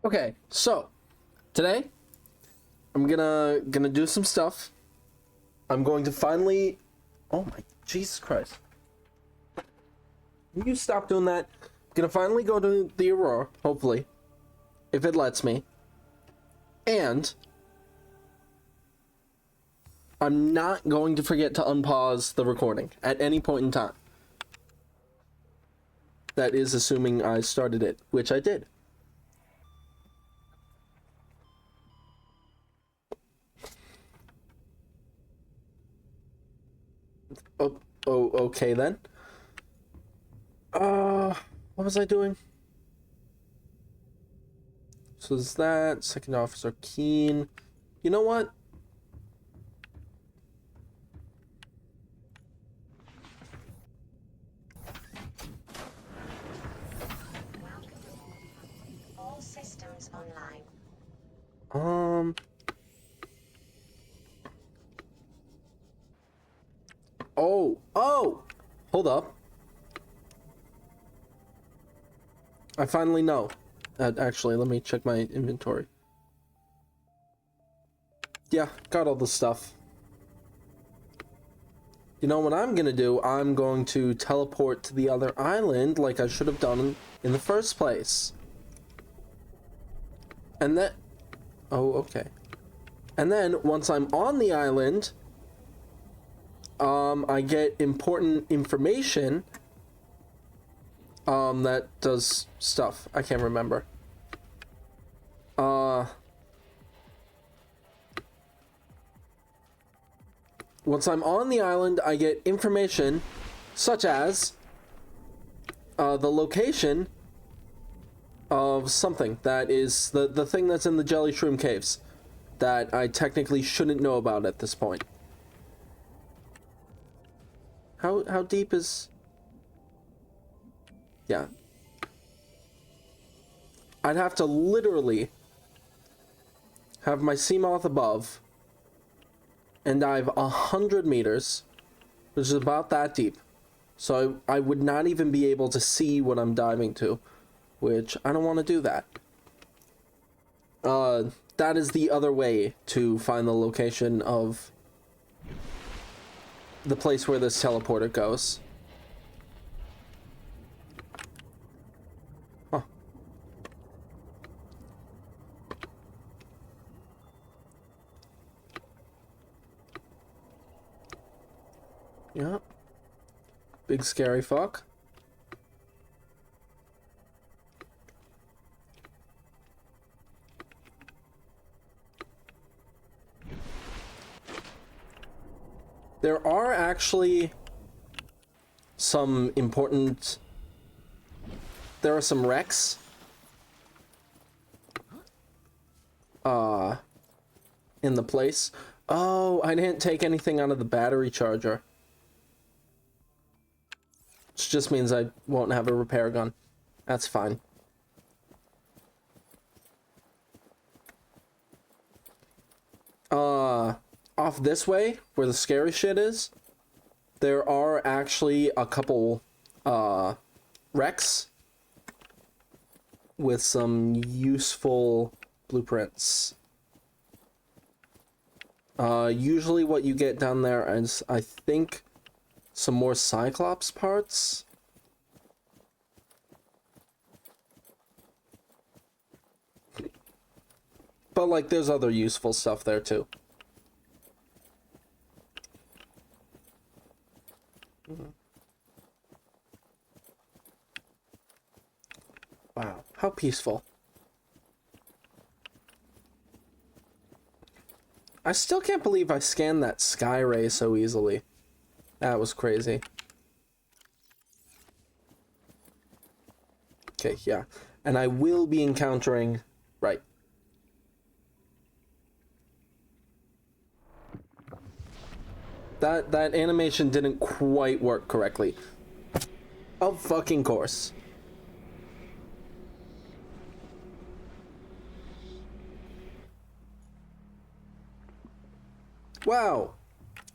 Okay, so today I'm gonna do some stuff. I'm going to finally. Oh my Jesus Christ! Will you stop doing that? I'm gonna finally go to the Aurora, hopefully, if it lets me. And I'm not going to forget to unpause the recording at any point in time. That is assuming I started it, which I did. Oh, okay then. What was I doing? So is that Second Officer Keen? You know what? All systems online. Um. Oh! Hold up. I finally know. Actually, let me check my inventory. Yeah, got all the stuff. You know what I'm gonna do? I'm going to teleport to the other island like I should have done in the first place. And then... Oh, okay. And then, once I'm on the island, I get important information, that does stuff. I can't remember. Once I'm on the island, I get information such as the location of something that is the thing that's in the jelly shroom caves that I technically shouldn't know about at this point. How deep is... Yeah. I'd have to literally have my Seamoth above and dive 100 meters, which is about that deep. So I would not even be able to see what I'm diving to, which I don't want to do that. That is the other way to find the location of the place where this teleporter goes. Huh. Yeah. Big scary fuck. There are actually some important... There are some wrecks in the place. Oh, I didn't take anything out of the battery charger. Which just means I won't have a repair gun. That's fine. Off this way, where the scary shit is, there are actually a couple, wrecks with some useful blueprints. Usually what you get down there is, I think, some more Cyclops parts. But, like, there's other useful stuff there, too. Wow, how peaceful. I still can't believe I scanned that sky ray so easily. That was crazy. Okay, yeah. And I will be encountering... Right. That animation didn't quite work correctly. Of fucking course. Wow.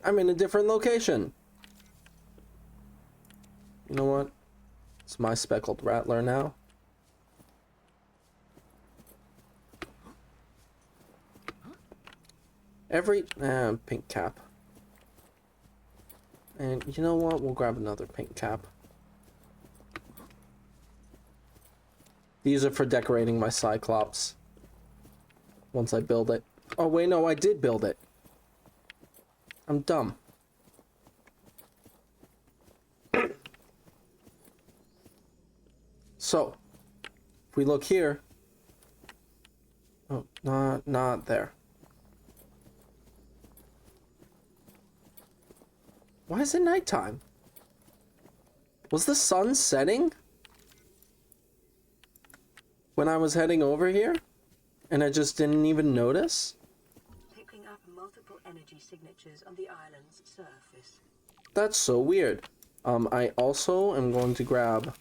I'm in a different location. You know what? It's my speckled rattler now. Every pink cap. And you know what? We'll grab another pink cap. These are for decorating my Cyclops. Once I build it. Oh wait, no, I did build it. I'm dumb. So, if we look here. Oh, not there. Why is it nighttime? Was the sun setting when I was heading over here? And I just didn't even notice? Picking up multiple energy signatures on the island's surface. That's so weird. I also am going to grab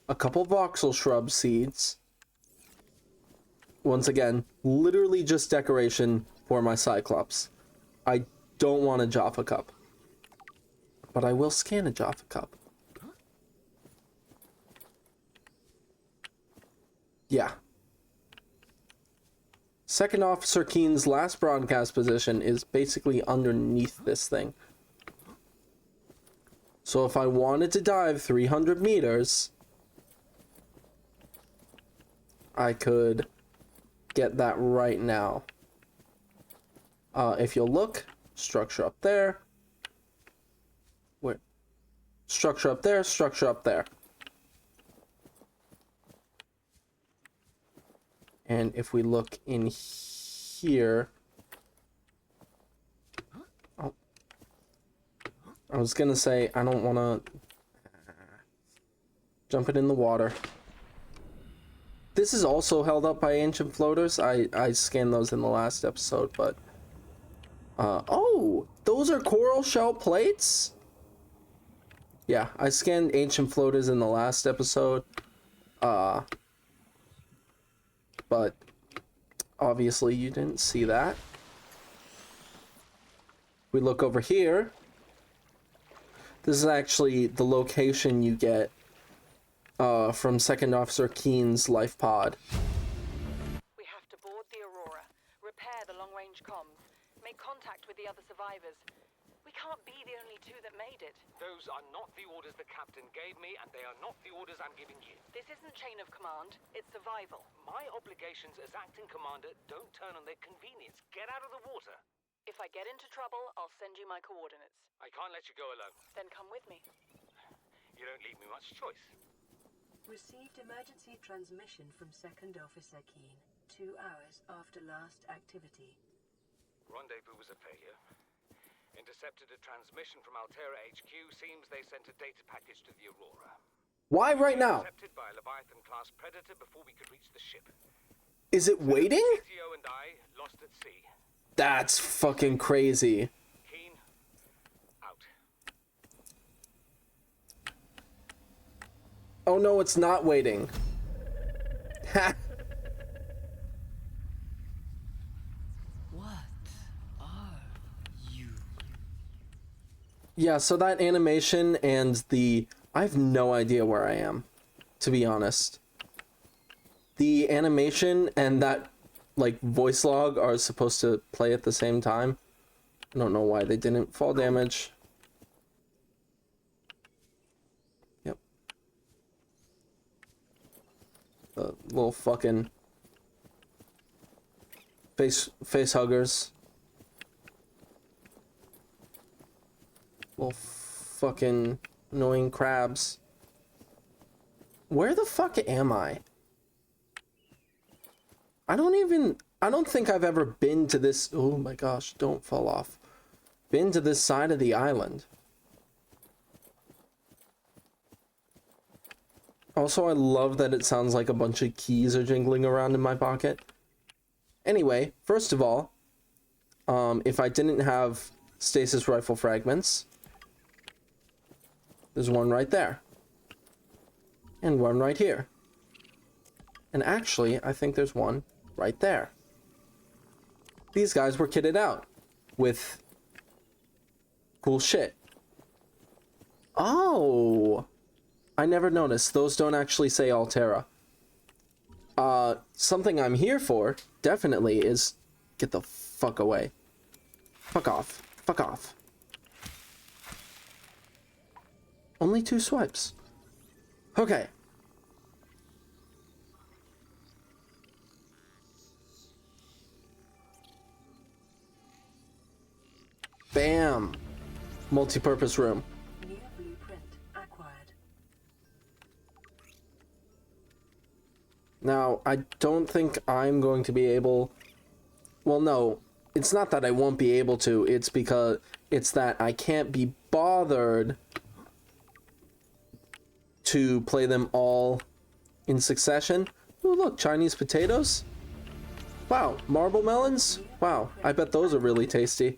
a couple voxel shrub seeds. Once again, literally just decoration for my Cyclops. I don't want a Jaffa cup. But I will scan a Jaffa cup. Yeah. Second Officer Keen's last broadcast position is basically underneath this thing. So if I wanted to dive 300 meters, I could get that right now. If you'll look, structure up there. Where? Structure up there, structure up there. And if we look in here... Oh. I was gonna say, I don't wanna... jump it in the water. This is also held up by ancient floaters. I scanned those in the last episode, but... oh! Those are coral shell plates? Yeah, I scanned ancient floaters in the last episode. But obviously you didn't see that. We look over here. This is actually the location you get from Second Officer Keen's life pod. We have to board the Aurora, repair the long-range comms, make contact with the other survivors. We can't be the only two that made it. Those are not the orders the captain gave me, and they are not the orders I'm giving you. This isn't chain of command, it's survival. My obligations as acting commander don't turn on their convenience. Get out of the water. If I get into trouble, I'll send you my coordinates. I can't let you go alone. Then come with me. You don't leave me much choice. Received emergency transmission from Second Officer Keen, 2 hours after last activity. Rendezvous was a failure. Intercepted a transmission from Altera HQ. Seems they sent a data package to the Aurora. Why right now? Intercepted by a Leviathan-class predator before we could reach the ship. Is it waiting? CTO and I lost at sea. That's fucking crazy. Keen, out. Oh no, it's not waiting. Ha! Yeah, so that animation and the... I have no idea where I am, to be honest. The animation and that, like, voice log are supposed to play at the same time. I don't know why they didn't. Fall damage. Yep. The little fucking... face huggers. Little fucking annoying crabs. Where the fuck am I? I don't think I've ever been to this... Oh my gosh, don't fall off. Been to this side of the island. Also, I love that it sounds like a bunch of keys are jingling around in my pocket. Anyway, first of all, if I didn't have stasis rifle fragments... There's one right there. And one right here. And actually, I think there's one right there. These guys were kitted out with cool shit. Oh! I never noticed. Those don't actually say Altera. Something I'm here for, definitely, is... Get the fuck away. Fuck off. Fuck off. Only 2 swipes. Okay. Bam. Multi-purpose room. New blueprint acquired. Now, I don't think I'm going to be able... Well, no. It's not that I won't be able to. It's because... It's that I can't be bothered to play them all in succession. Ooh, look, Chinese potatoes. Wow, marble melons? Wow, I bet those are really tasty.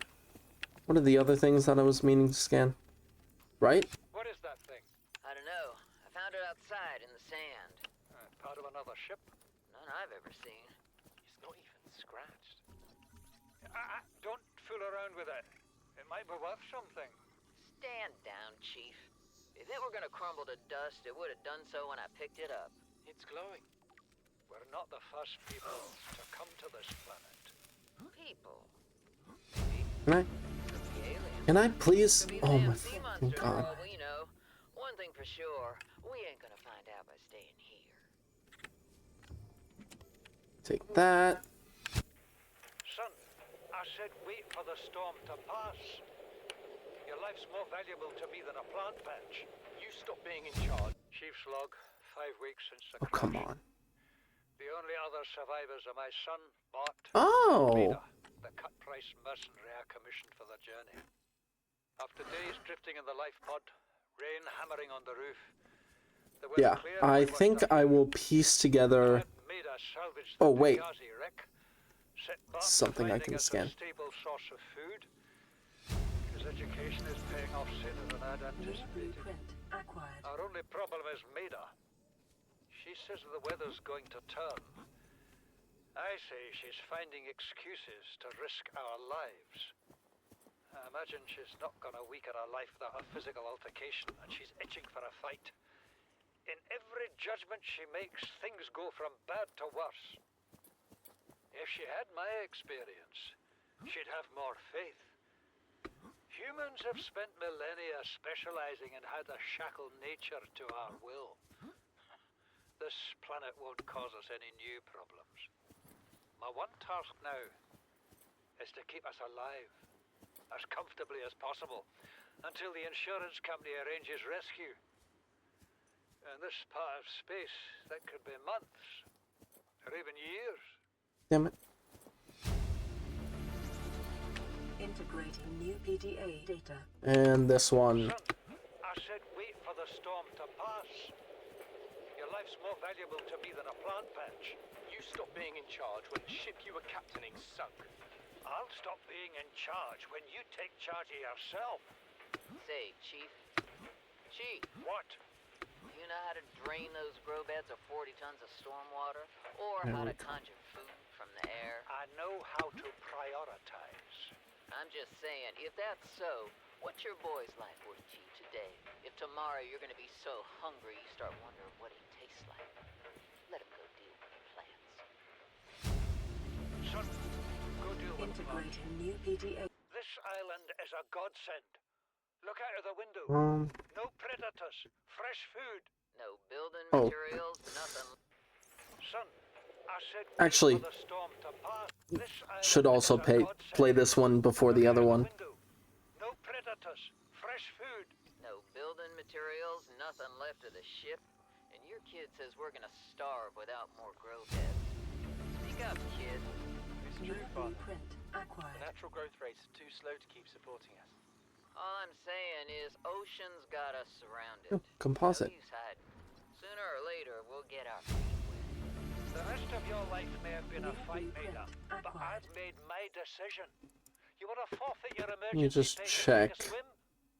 What are the other things that I was meaning to scan? Right? What is that thing? I don't know. I found it outside in the sand. Part of another ship? None I've ever seen. It's not even scratched. Don't fool around with it. It might be worth something. Stand down, Chief. If it were gonna crumble to dust, it would have done so when I picked it up. It's glowing. We're not the first people to come to this planet. People. Can I please? Could be Oh damn my sea fucking monster god. for all we know. One thing for sure, we ain't gonna find out by staying here. Take that. Son, I said wait for the storm to pass. Your life's more valuable to me than a plant patch. You stop being in charge. Chief's log, 5 weeks since the Oh, come crash. on. The only other survivors are my son, Bart, Oh. Vader, the cut-price mercenary I commissioned for the journey. After days drifting in the life pod, rain hammering on the roof, the weather Yeah, cleared, I we washed think up. I will piece together Maida salvaged the Oh, wait. Benghazi wreck, set Bart Something I finding can us scan. a stable source of food. His education is paying off sooner than I'd New anticipated. blueprint acquired. Our only problem is Maida. She says the weather's going to turn. I say she's finding excuses to risk our lives. I imagine she's not gonna weaken her life without a physical altercation, and she's itching for a fight. In every judgment she makes, things go from bad to worse. If she had my experience, she'd have more faith. Humans have spent millennia specializing in how to shackle nature to our will. This planet won't cause us any new problems. My one task now is to keep us alive, as comfortably as possible, until the insurance company arranges rescue. In this part of space, that could be months, or even years. Damn it. Integrating new PDA data. And this one. Son, I said wait for the storm to pass. Your life's more valuable to me than a plant patch. You stop being in charge when the ship you were captaining sunk. I'll stop being in charge when you take charge of yourself. Say, Chief. Chief, What? you know how to drain those grow beds of 40 tons of stormwater? Or how to conjure food from the air? I know how to prioritize. I'm just saying, if that's so, what's your boy's life worth to you today? If tomorrow you're gonna be so hungry you start wondering what he tastes like. Let him go deal with the plants. Son, go deal with the plants. Integrating new PDA. This island is a godsend. Look out of the window. No predators. Fresh food. No building Oh. materials, nothing. Son, I said Actually, wait for the storm to pass. This island should also is a godsend. play this one before the Look other out one. window. No predators. Fresh food. No building materials, nothing left of the ship. And your kid says we're gonna starve without more grow beds. Speak up, kid. New blueprint acquired. Natural growth rates are too slow to keep supporting us. All I'm saying is ocean's got us surrounded. Oh, composite. No use hiding. Sooner or later, we'll get our feet wet. The rest of your life may have been a fight, Maida, but Acquired. I've made my decision. You want to forfeit your me emergency just pay to take check. a swim?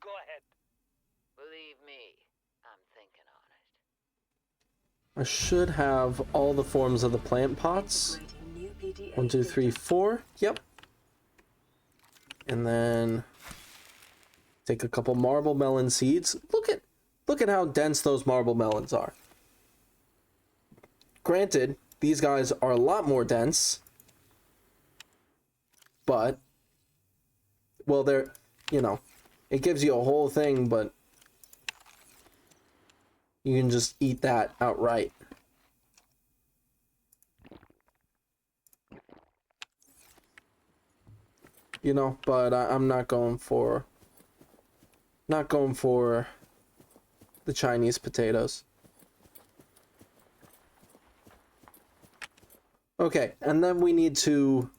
Go ahead. Believe me, I'm thinking on it. I should have all the forms of the plant pots. Integrating new PDA 1, 2, 3, data. 4. Yep. And then take a couple marble melon seeds. Look at how dense those marble melons are. Granted, these guys are a lot more dense, but Well, they're, you know, it gives you a whole thing, but you can just eat that outright. You know, but I'm not going for the Chinese potatoes. Okay, and then we need to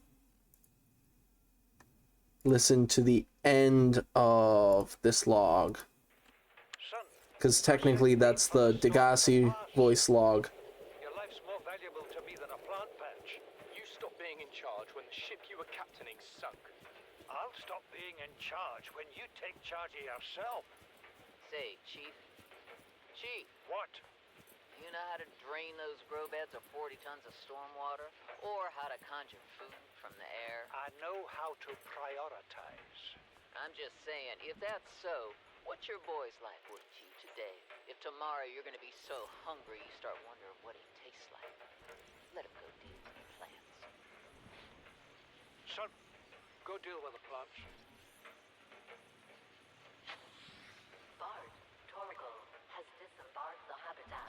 listen to the end of this log. Son, Because technically that's the Degassi voice log. your life's more valuable to me than a plant patch. You stopped being in charge when the ship you were captaining sunk. I'll stop being in charge when you take charge of yourself. Say, Chief. Chief, What? you know how to drain those grow beds of 40 tons of stormwater? Or how to conjure food from the air? I know how to prioritize. I'm just saying, if that's so, what's your boy's life worth to you today? If tomorrow you're gonna be so hungry you start wondering what he tastes like. Let him go deal with the plants. Son, go deal with the plants. Bard, Torgal has disembarked the habitat.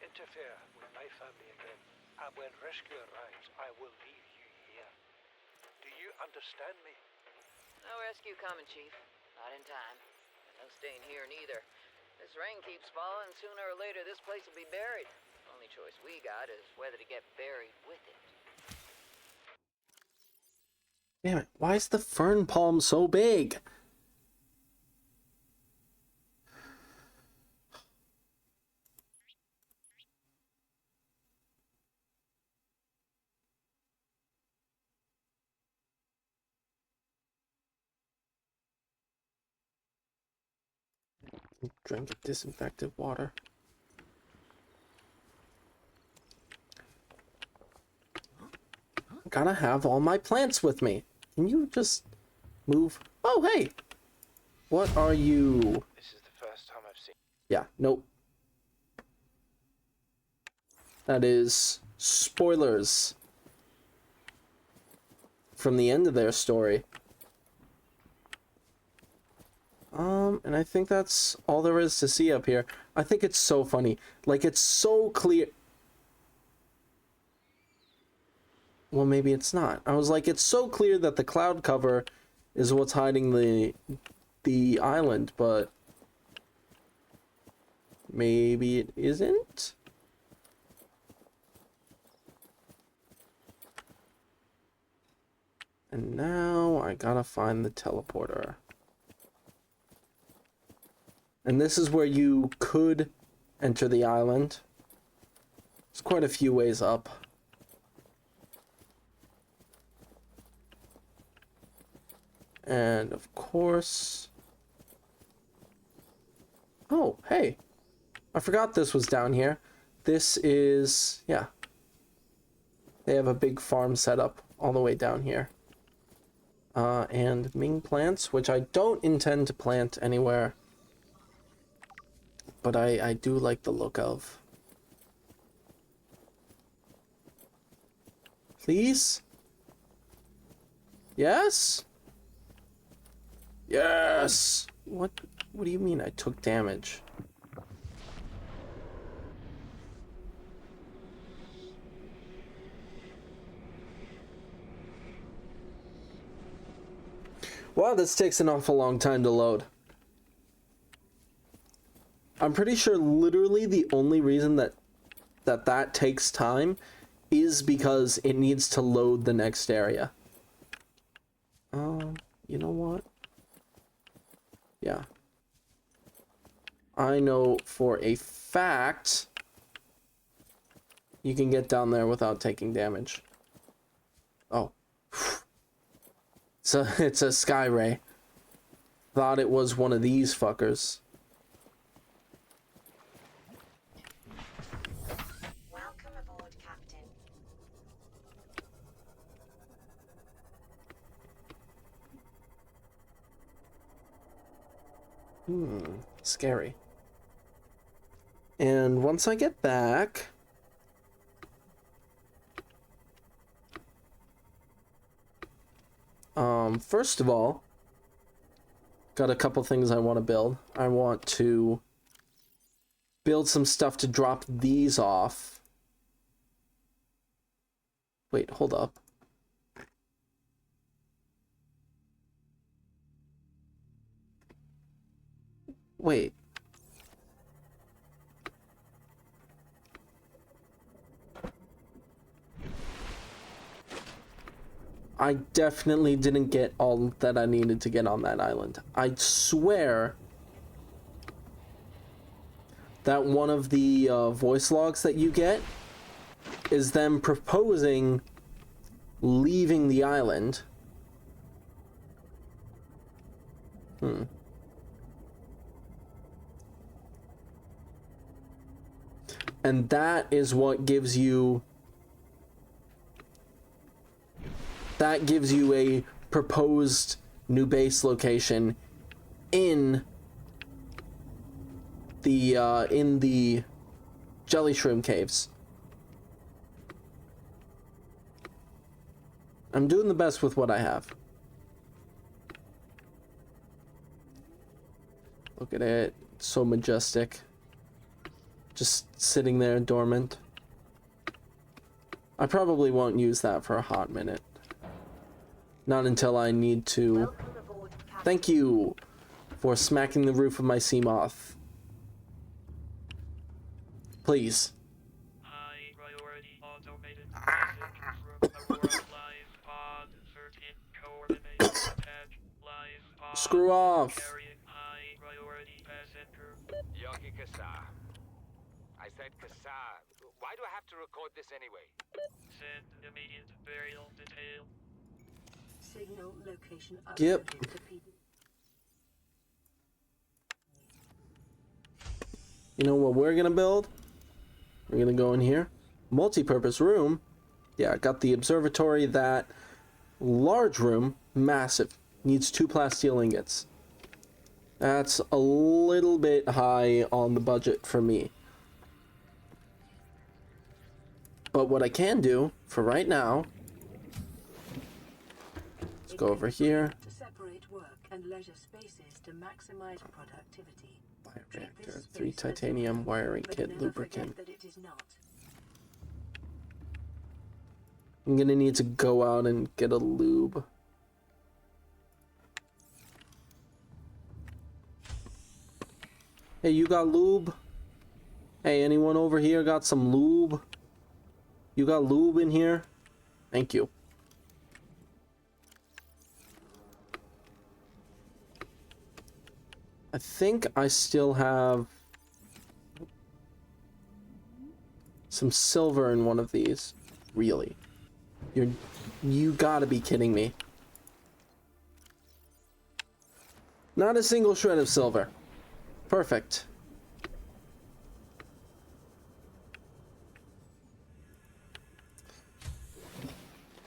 Interfere with my family again, and when rescue arrives, I will leave you here. Do you understand me? No rescue coming, Chief. Not in time. No staying here neither. This rain keeps falling, sooner or later this place will be buried. Only choice we got is whether to get buried with it. Damn it, why is the fern palm so big? Drink disinfected water. Gotta have all my plants with me. Can you just move? Oh, hey! What are you? This is the first time I've seen. Yeah, nope. That is spoilers from the end of their story. And I think that's all there is to see up here. I think it's so funny. Like, it's so clear. Well, maybe it's not. I was like, it's so clear that the cloud cover is what's hiding the island, but maybe it isn't? And now I gotta find the teleporter. And this is where you could enter the island. It's quite a few ways up. And of course... Oh, hey. I forgot this was down here. This is... yeah. They have a big farm set up all the way down here. And Ming plants, which I don't intend to plant anywhere. But I do like the look of. Please? Yes? Yes! What do you mean I took damage? Wow, this takes an awful long time to load. I'm pretty sure literally the only reason that takes time is because it needs to load the next area. You know what? Yeah. I know for a fact you can get down there without taking damage. Oh. So it's a sky ray. Thought it was one of these fuckers. Welcome aboard, Captain. Scary. And once I get back... first of all, got a couple things I want to build. I want to build some stuff to drop these off. Wait, hold up. Wait. I definitely didn't get all that I needed to get on that island. I swear that one of the voice logs that you get is them proposing leaving the island. And that is what gives you... That gives you a proposed new base location in the Jelly Shroom Caves. I'm doing the best with what I have. Look at it. It's so majestic. Just sitting there dormant. I probably won't use that for a hot minute. Not until I need to... Welcome aboard, Captain. Thank you for smacking the roof of my sea moth. Please. High priority automated message from Aurora live pod 13 coordinates attached live pod Screw off. carrying high priority passenger. Yoki Kasa. I said Kasa. Why do I have to record this anyway? Send immediate burial detail. Signal location Yep. uploaded to P- You know what we're gonna build? We're gonna go in here. Multi-purpose room. Yeah, I got the observatory. That large room, massive. Needs 2 plasteel ingots. That's a little bit high on the budget for me. But what I can do for right now... Let's go over here. To separate work and leisure spaces to maximize productivity. Treat this Bioreactor, space 3 as titanium work, wiring but kit, never lubricant. forget that it is not. I'm gonna need to go out and get a lube. Hey, you got lube? Hey, anyone over here got some lube? You got lube in here? Thank you. I think I still have some silver in one of these. Really? You gotta be kidding me. Not a single shred of silver. Perfect.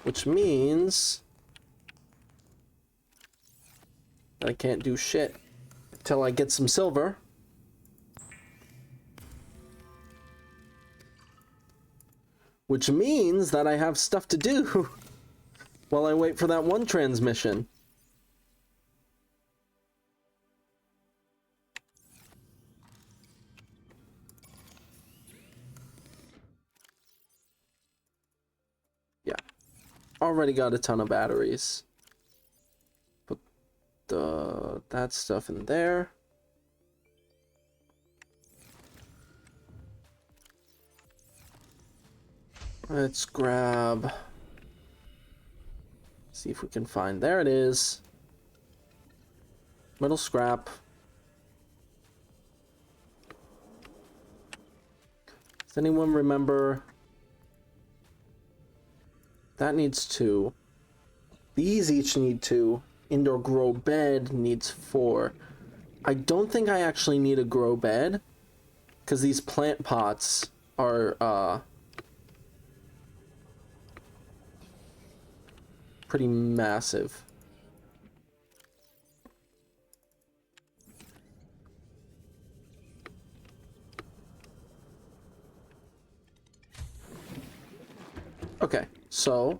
Which means that I can't do shit until I get some silver. Which means that I have stuff to do while I wait for that one transmission. Yeah. Already got a ton of batteries. Put that stuff in there. Let's grab... See if we can find... There it is. Metal scrap. Does anyone remember... That needs 2. These each need 2. Indoor grow bed needs 4. I don't think I actually need a grow bed, because these plant pots are, pretty massive. Okay, so...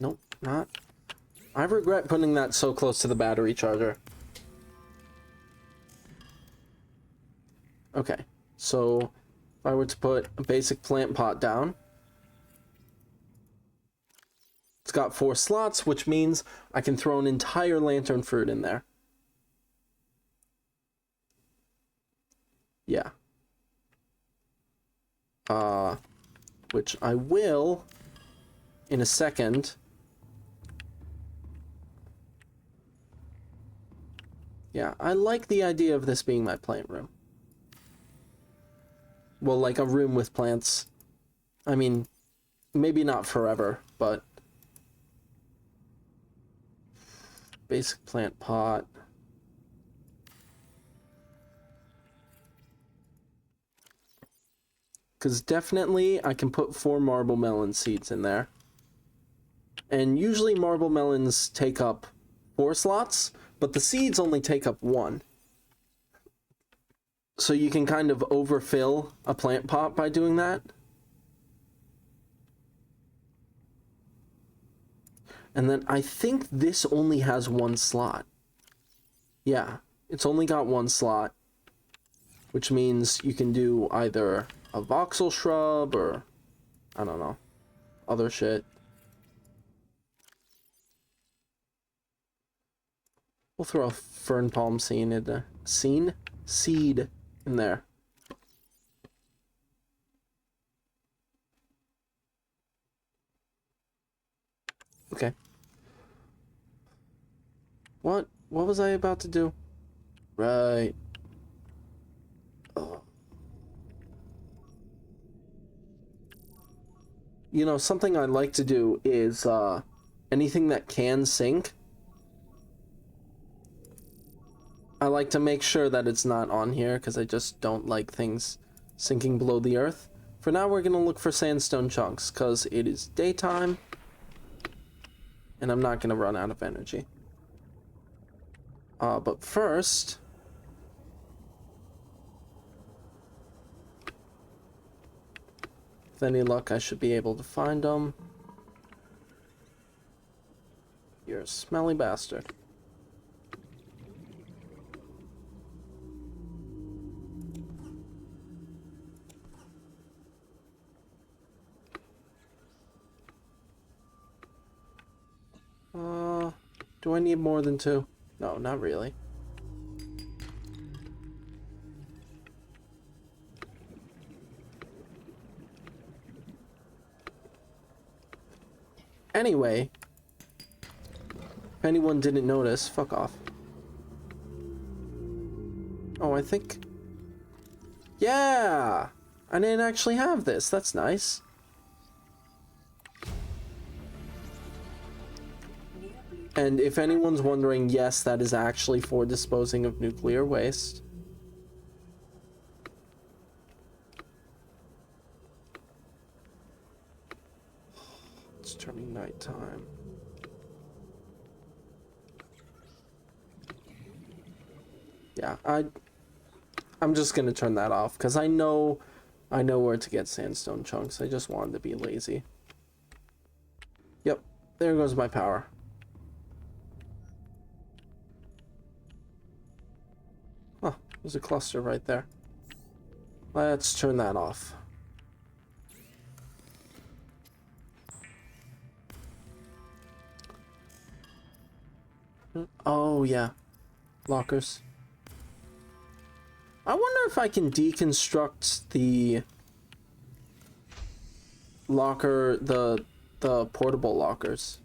Nope, not... I regret putting that so close to the battery charger. Okay, so if I were to put a basic plant pot down, it's got 4 slots, which means I can throw an entire lantern fruit in there. Yeah. Which I will in a second. Yeah, I like the idea of this being my plant room. Well, like a room with plants. I mean, maybe not forever, but basic plant pot. Because definitely I can put 4 marble melon seeds in there. And usually marble melons take up 4 slots, but the seeds only take up 1. So you can kind of overfill a plant pot by doing that. And then I think this only has 1 slot. Yeah, it's only got 1 slot, which means you can do either a voxel shrub or, I don't know, other shit. We'll throw a fern palm seed in there. Okay. What was I about to do? Right. Oh. You know, something I like to do is anything that can sink, I like to make sure that it's not on here because I just don't like things sinking below the earth. For now, we're going to look for sandstone chunks because it is daytime and I'm not going to run out of energy. But first, with any luck, I should be able to find them. You're a smelly bastard. Do I need more than 2? No, not really. Anyway, if anyone didn't notice, fuck off. Oh, I think... Yeah! I didn't actually have this. That's nice. And if anyone's wondering, yes, that is actually for disposing of nuclear waste. It's turning nighttime. Yeah, I'm just gonna turn that off because I know where to get sandstone chunks. I just wanted to be lazy. Yep, there goes my power. Huh, there's a cluster right there. Let's turn that off. Oh, yeah. Lockers. I wonder if I can deconstruct the locker, the portable lockers.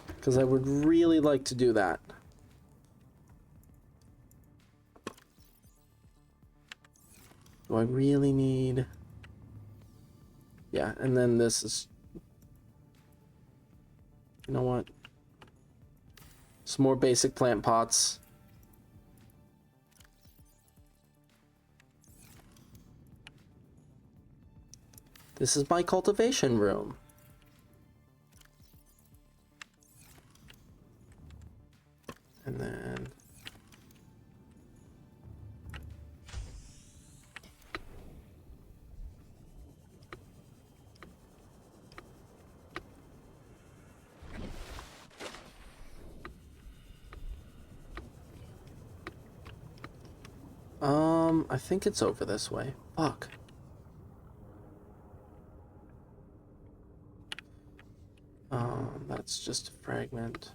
Because I would really like to do that. Do I really need... Yeah, and then this is... You know what? Some more basic plant pots. This is my cultivation room. And then... I think it's over this way. Fuck. That's just a fragment.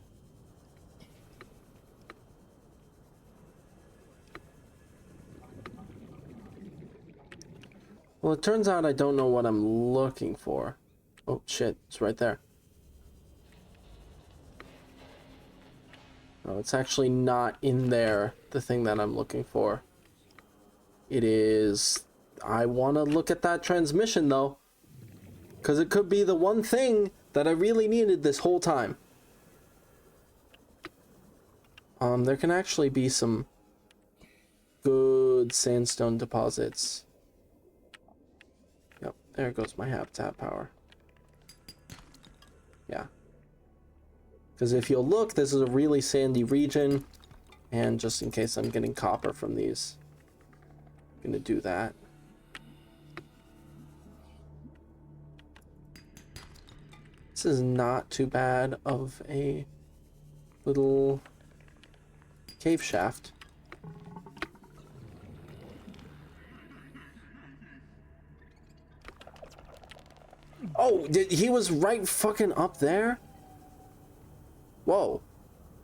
Well, it turns out I don't know what I'm looking for. Oh, shit. It's right there. Oh, it's actually not in there, the thing that I'm looking for. It is... I want to look at that transmission, though. Because it could be the one thing that I really needed this whole time. There can actually be some good sandstone deposits. Yep, there goes my habitat power. Yeah. Because if you'll look, this is a really sandy region. And just in case I'm getting copper from these, I'm going to do that. This is not too bad of a little cave shaft. Oh, he was right fucking up there? Whoa.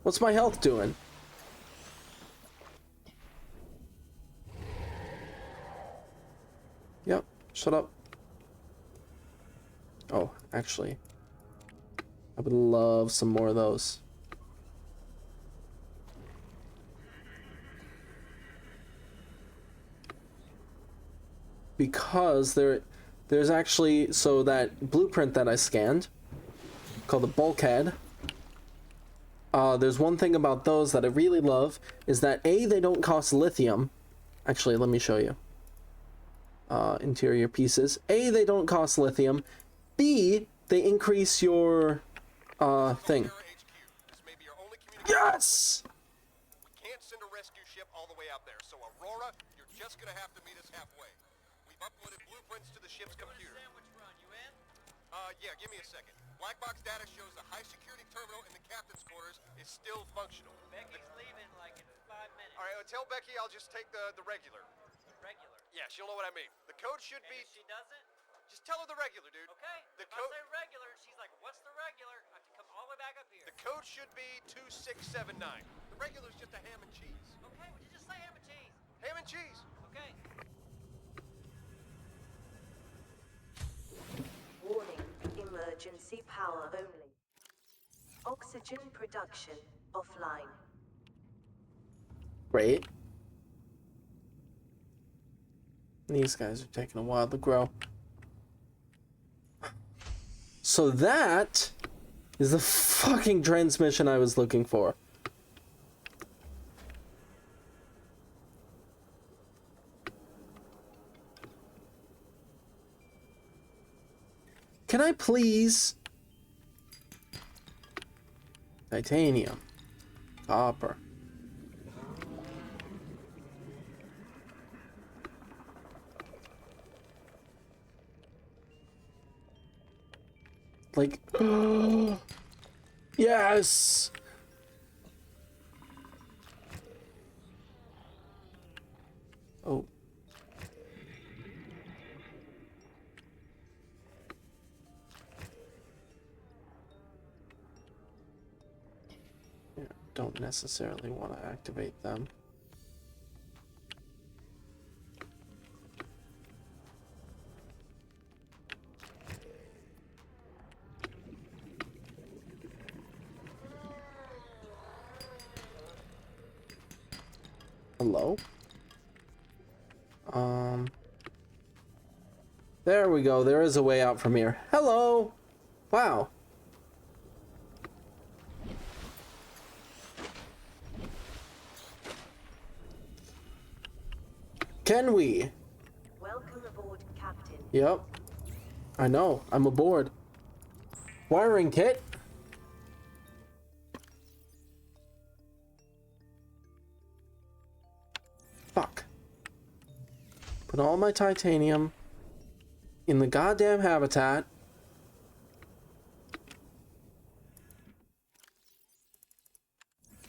What's my health doing? Yep, shut up. Oh, actually, I would love some more of those. Because there's actually, so that blueprint that I scanned, called the bulkhead, there's one thing about those that I really love, is that A, they don't cost lithium. Actually, let me show you. Interior pieces. A, they don't cost lithium. B, they increase your, thing. Yes! We can't send a rescue ship all the way out there, so Aurora, you're just gonna have to meet us halfway. We've uploaded blueprints to the ship's computer. Yeah, give me a second. Black box data shows the high security terminal in the captain's quarters is still functional. Becky's leaving like in 5 minutes. All right, tell Becky I'll just take the regular. Regular. Yeah, she'll know what I mean. The code should And be... if she doesn't? Just tell her the regular, dude. Okay. The If I say regular, and she's like, what's the regular? I have to come all the way back up here. The code should be 2679. The regular's just a ham and cheese. Okay, would you just say ham and cheese? Ham and cheese. Okay. Warning, emergency power only. Oxygen production offline. Great. These guys are taking a while to grow. So that is the fucking transmission I was looking for. Can I please? Titanium. Copper. Like, yes! Oh. Yeah, don't necessarily want to activate them. Hello? There we go. There is a way out from here. Hello! Wow. Can we? Welcome aboard, Captain. Yep. I know. I'm aboard. Wiring kit. Fuck. Put all my titanium in the goddamn habitat.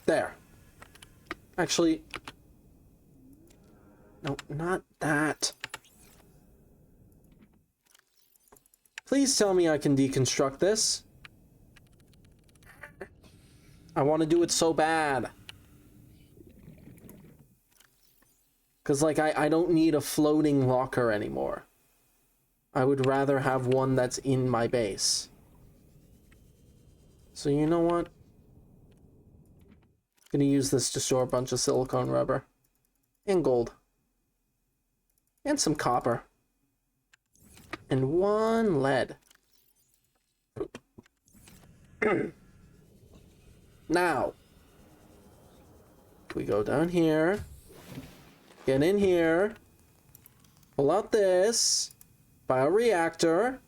There. Actually, No, not that. Please tell me I can deconstruct this. I want to do it so bad. Because, like, I don't need a floating locker anymore. I would rather have one that's in my base. So you know what? I'm gonna use this to store a bunch of silicone rubber. And gold. And some copper. And 1 lead. Now, we go down here. Get in here. Pull out this bioreactor.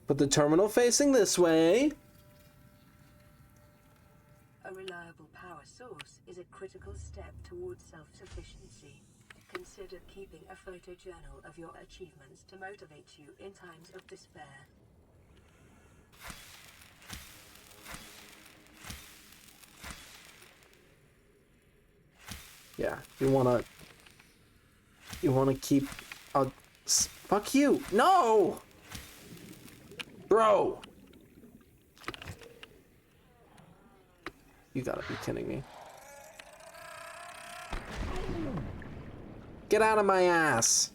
Put the terminal facing this way. A reliable power source is a critical step towards self-sufficiency. Consider keeping a photojournal of your achievements to motivate you in times of despair. Yeah, you wanna keep fuck you. No! Bro! You gotta be kidding me. Get out of my ass!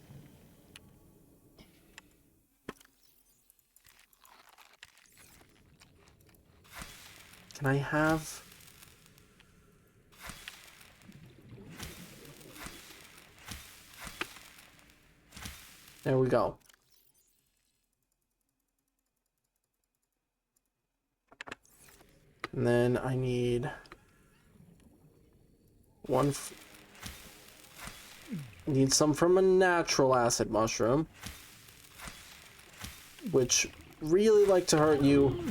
Can I have... There we go. And then I need need some from a natural acid mushroom, which really like to hurt you.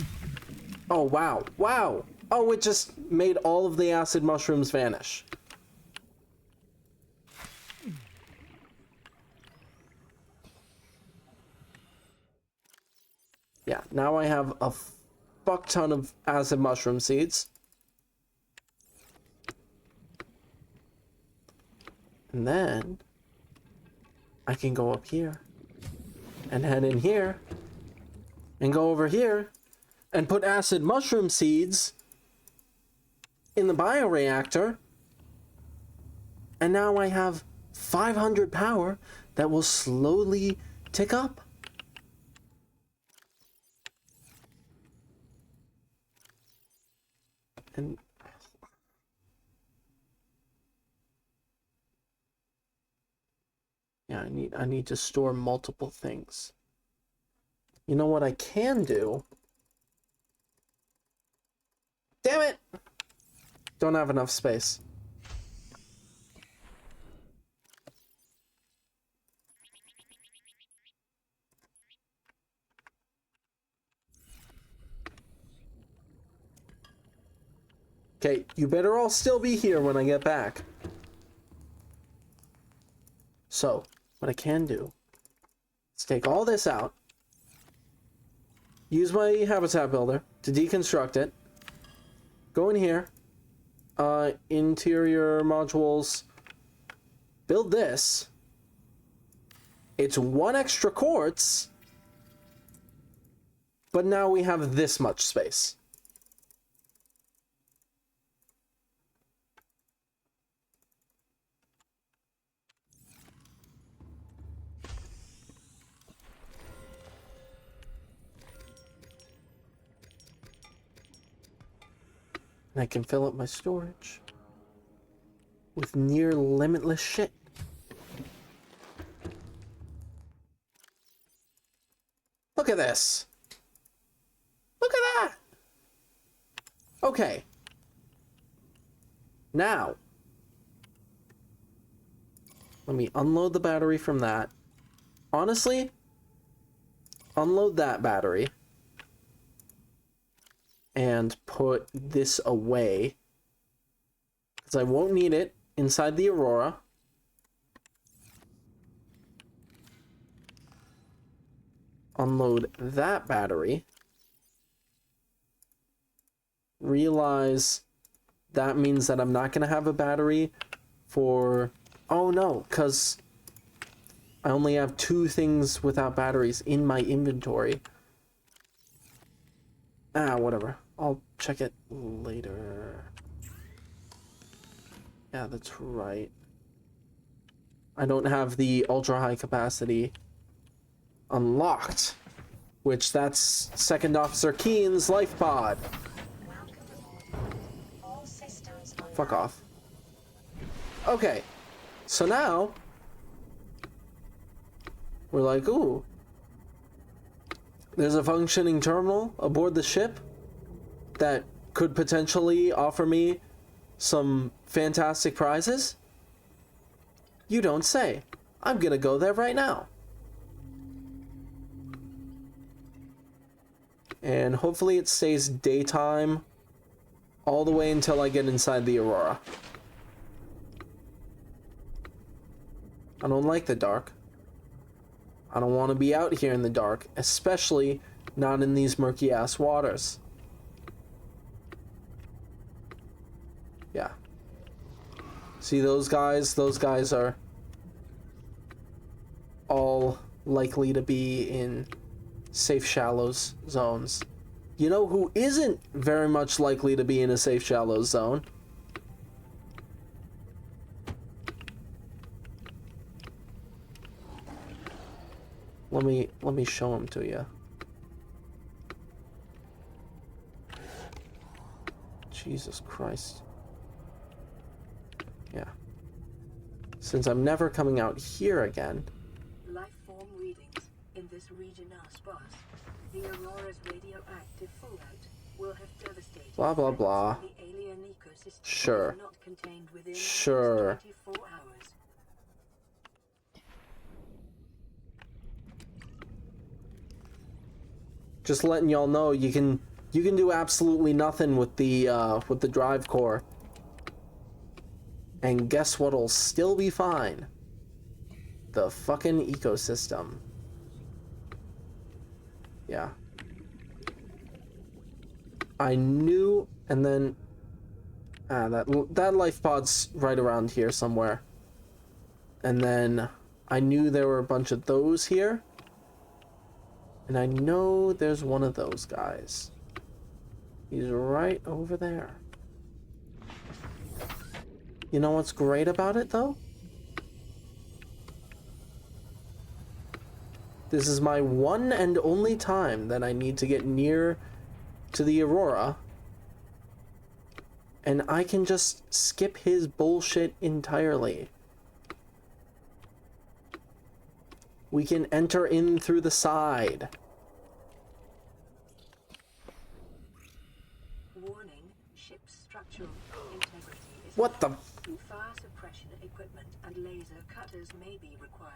Oh, wow. Wow. Oh, it just made all of the acid mushrooms vanish. Yeah, now I have a fuck ton of acid mushroom seeds. And then I can go up here and head in here and go over here and put acid mushroom seeds in the bioreactor. And now I have 500 power that will slowly tick up. And yeah, I need to store multiple things. You know what I can do? Damn it! Don't have enough space. Okay, you better all still be here when I get back. So, what I can do is take all this out, use my habitat builder to deconstruct it, go in here, interior modules, build this. It's 1 extra quartz, but now we have this much space. And I can fill up my storage with near limitless shit. Look at this. Look at that. Okay. Now, let me unload the battery from that. Honestly, unload that battery. And put this away, because I won't need it inside the Aurora. Unload that battery. Realize that means that I'm not going to have a battery for... Oh no, because I only have 2 things without batteries in my inventory. Ah, whatever. I'll check it later. Yeah, that's right. I don't have the ultra high capacity unlocked, which that's Second Officer Keen's life pod. Fuck off. Okay, so now we're like, ooh, there's a functioning terminal aboard the ship that could potentially offer me some fantastic prizes? You don't say. I'm gonna go there right now. And hopefully it stays daytime all the way until I get inside the Aurora. I don't like the dark. I don't want to be out here in the dark, especially not in these murky ass waters. Yeah. See those guys? Those guys are all likely to be in safe shallows zones. You know who isn't very much likely to be in a safe shallows zone? Let me show him to you. Jesus Christ. Yeah. Since I'm never coming out here again. Life form readings in this region are sparse. The Aurora's radioactive fallout will have devastated Blah blah blah. the alien ecosystem. Sure. Not contained within Sure. 24 hours. Just letting y'all know you can do absolutely nothing with the drive core. And guess what'll still be fine? The fucking ecosystem. Yeah. I knew, and then that life pod's right around here somewhere. And then I knew there were a bunch of those here. And I know there's one of those guys. He's right over there. You know what's great about it, though? This is my one and only time that I need to get near to the Aurora. And I can just skip his bullshit entirely. We can enter in through the side. Warning, ship's structural integrity is What the? fire suppression equipment and laser cutters may be required.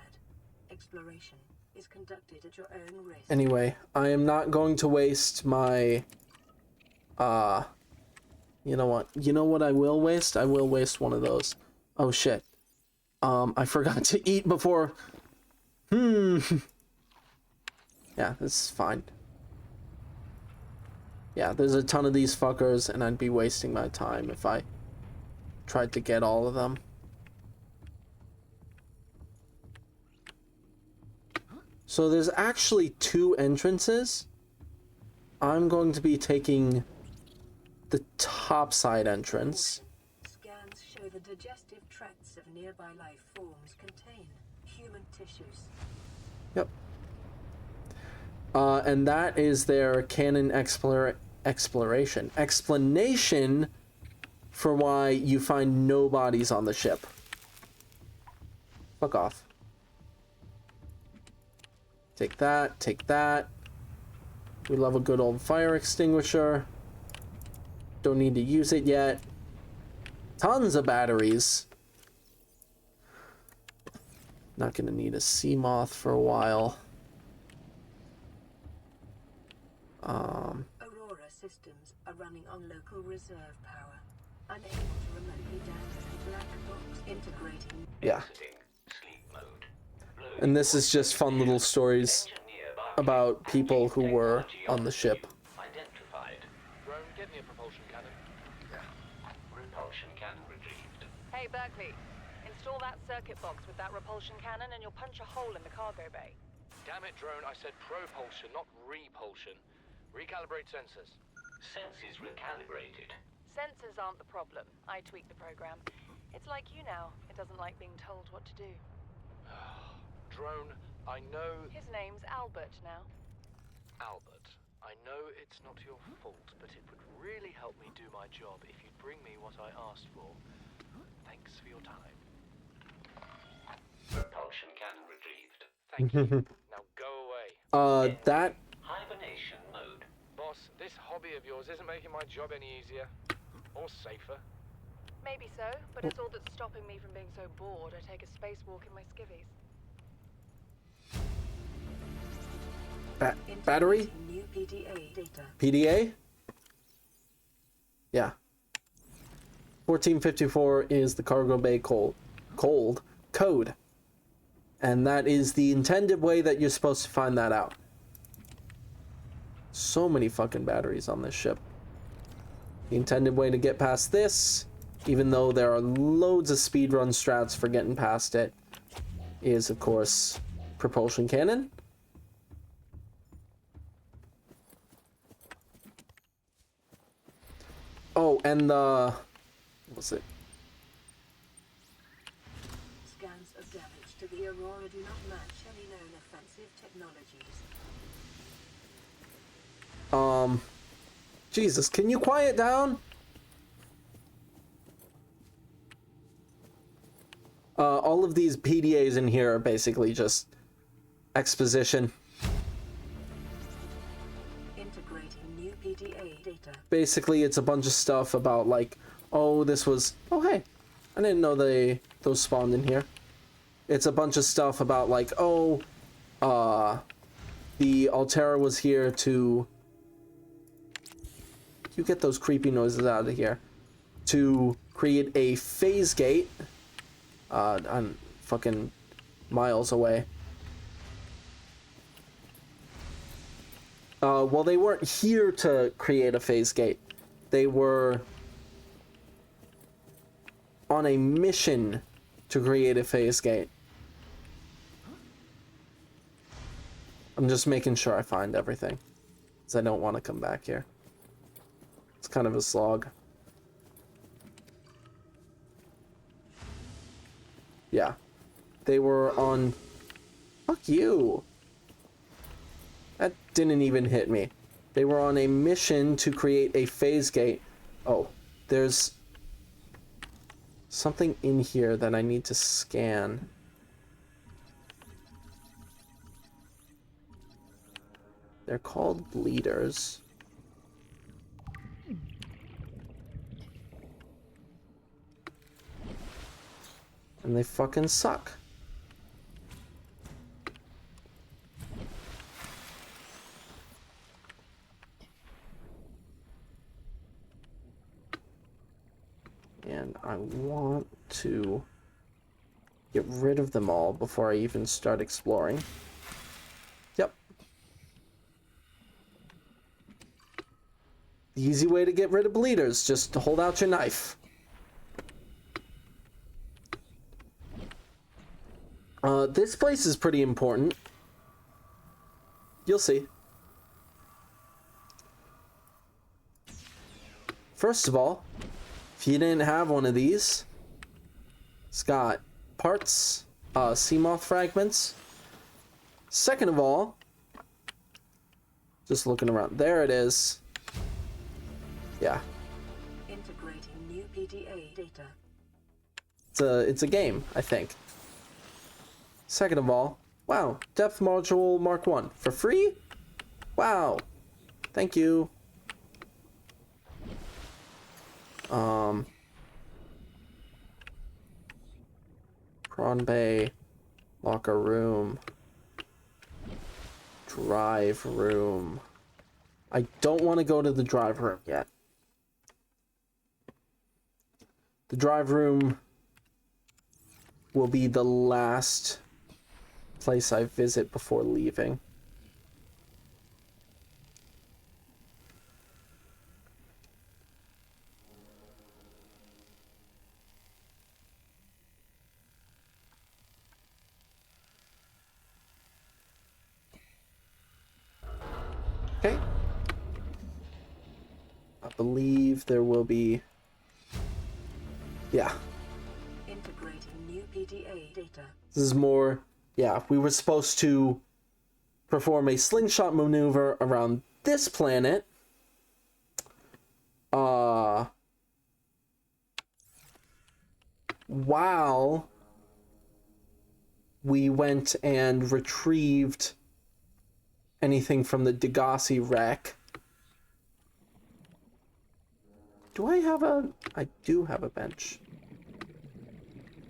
Exploration is conducted at your own risk. Anyway, I am not going to waste my you know what? You know what I will waste? I will waste one of those. Oh shit. I forgot to eat before. Yeah, this is fine. Yeah, there's a ton of these fuckers, and I'd be wasting my time if I tried to get all of them. So there's actually 2 entrances. I'm going to be taking the top side entrance. Scans show the digestive tracts of nearby life forms contain human tissues. Yep. And that is their canon explanation for why you find no bodies on the ship. Fuck off. Take that, take that. We love a good old fire extinguisher. Don't need to use it yet. Tons of batteries. Not gonna need a sea moth for a while. Aurora systems are running on local reserve power, unable to remotely damage black box integrating. Yeah. And this is just fun little stories about people who were on the ship. Rome, get me a propulsion cannon. Hey, Backmeat. Install that circuit box with that repulsion cannon and you'll punch a hole in the cargo bay. Damn it, drone, I said propulsion, not repulsion. Recalibrate sensors. Senses recalibrated. Sensors aren't the problem. I tweaked the program. It's like you now. It doesn't like being told what to do. Drone, I know... His name's Albert now. Albert, I know it's not your fault, but it would really help me do my job if you'd bring me what I asked for. Thanks for your time. Propulsion cannon retrieved. Thank you. Now go away. That... Hibernation mode. Boss, this hobby of yours isn't making my job any easier. Or safer. Maybe so, but it's all that's stopping me from being so bored I take a spacewalk in my skivvies. Battery? New PDA data. PDA? Yeah. 1454 is the cargo bay code. And that is the intended way that you're supposed to find that out. So many fucking batteries on this ship. The intended way to get past this, even though there are loads of speedrun strats for getting past it, is of course propulsion cannon. Oh, and the... what was it? Scans of damage to the Aurora do not match any known offensive technologies. Jesus, can you quiet down? All of these PDAs in here are basically just exposition. Integrating new PDA data. Basically, it's a bunch of stuff about like, oh, this was, oh hey, I didn't know those spawned in here. It's a bunch of stuff about like, oh, the Altera was here to, you get those creepy noises out of here, to create a phase gate. I'm fucking miles away. Well, they weren't here to create a phase gate. They were on a mission to create a phase gate. I'm just making sure I find everything, because I don't want to come back here. It's kind of a slog. Yeah. They were on... Fuck you! That didn't even hit me. They were on a mission to create a phase gate. Oh, there's something in here that I need to scan. They're called bleeders. And they fucking suck. And I want to get rid of them all before I even start exploring. Yep. The easy way to get rid of bleeders, just to hold out your knife. This place is pretty important. You'll see. First of all, if you didn't have one of these, it's got parts, sea moth fragments. Second of all, just looking around, there it is. Yeah. Integrating new PDA data. It's a game, I think. Second of all, wow, depth module Mark 1 for free? Wow. Thank you. Prawn Bay, locker room, drive room. I don't want to go to the drive room yet. The drive room will be the last place I visit before leaving. Okay. I believe there will be... Yeah. Integrating new PDA data. This is more... Yeah, we were supposed to perform a slingshot maneuver around this planet. While we went and retrieved anything from the Degassi wreck. Do I have a... I do have a bench.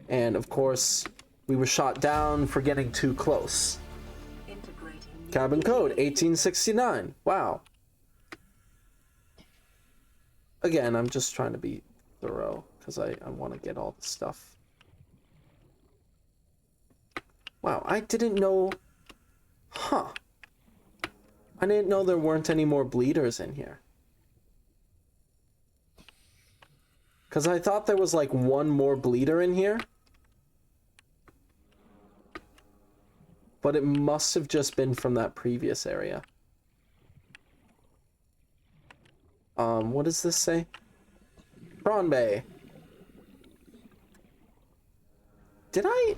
And, of course, we were shot down for getting too close. Cabin code, 1869. Wow. Again, I'm just trying to be thorough, because I want to get all the stuff. Wow, I didn't know... Huh. I didn't know there weren't any more bleeders in here. Because I thought there was like one more bleeder in here. But it must have just been from that previous area. What does this say? Prawn Bay. Did I...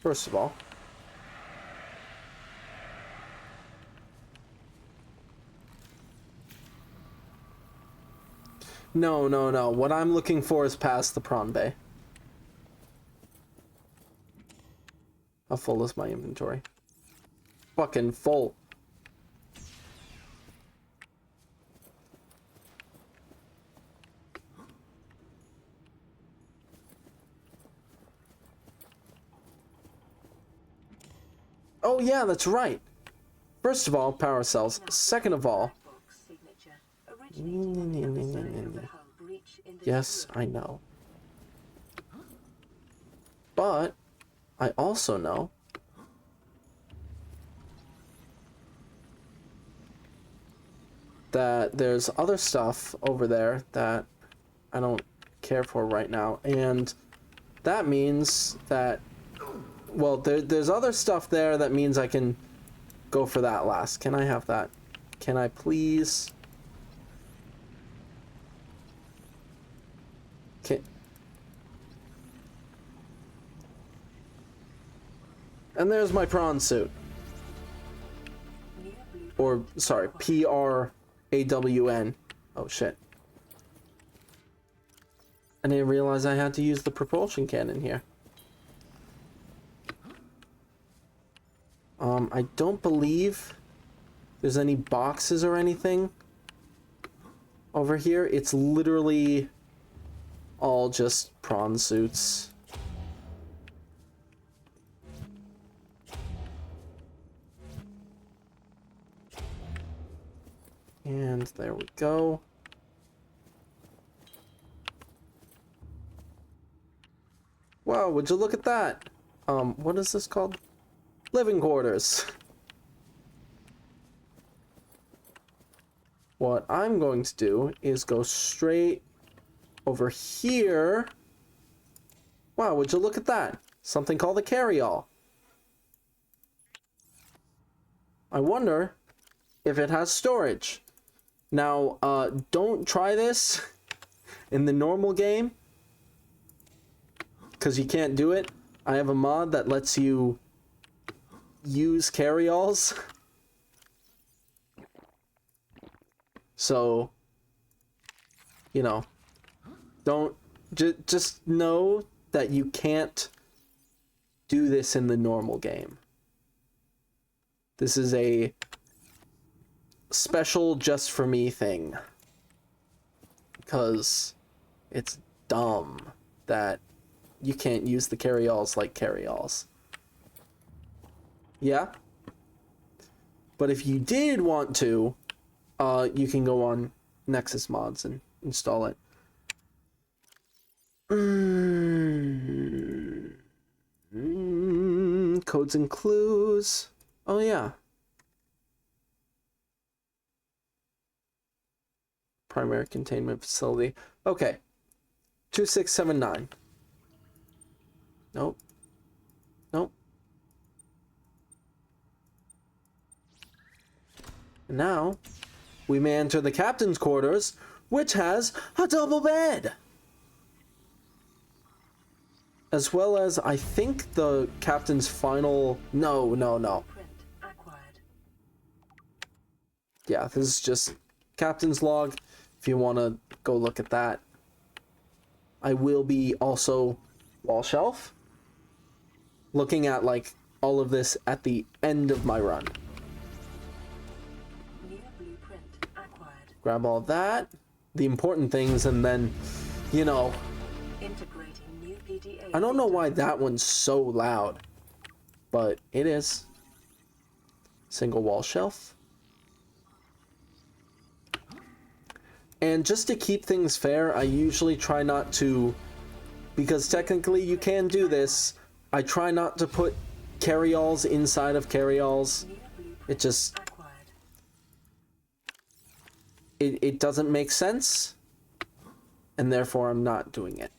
First of all... No. What I'm looking for is past the Prawn Bay. How full is my inventory? Fucking full. Oh yeah, that's right. First of all, power cells. Second of all... Yes, I know. But I also know that there's other stuff over there that I don't care for right now, and that means that, well, there's other stuff there that means I can go for that last. Can I have that? Can I please? Okay. And there's my prawn suit. Or, sorry, P-R-A-W-N. Oh, shit. I didn't realize I had to use the propulsion cannon here. I don't believe there's any boxes or anything over here. It's literally all just prawn suits. And there we go. Wow, would you look at that? What is this called? Living quarters. What I'm going to do is go straight over here. Wow, would you look at that? Something called a carry-all. I wonder if it has storage. Now, don't try this in the normal game, because you can't do it. I have a mod that lets you use carry-alls. So, you know, don't... just know that you can't do this in the normal game. This is a special just for me thing. Because it's dumb that you can't use the carry-alls like carry-alls. Yeah? But if you did want to, you can go on Nexus Mods and install it. Codes and clues. Oh yeah. Primary containment facility. Okay. 2679. Nope. Nope. And now, we may enter the captain's quarters, which has a double bed. As well as, I think, the captain's final... No. Print acquired. Yeah, this is just captain's log, if you want to go look at that. I will be also wall shelf, looking at, like, all of this at the end of my run. New blueprint acquired. Grab all that, the important things, and then, you know... Integrating new PDA. I don't know why that one's so loud, but it is. Single wall shelf. And just to keep things fair, I usually try not to, because technically you can do this, I try not to put carry-alls inside of carry-alls. It just... It doesn't make sense, and therefore I'm not doing it.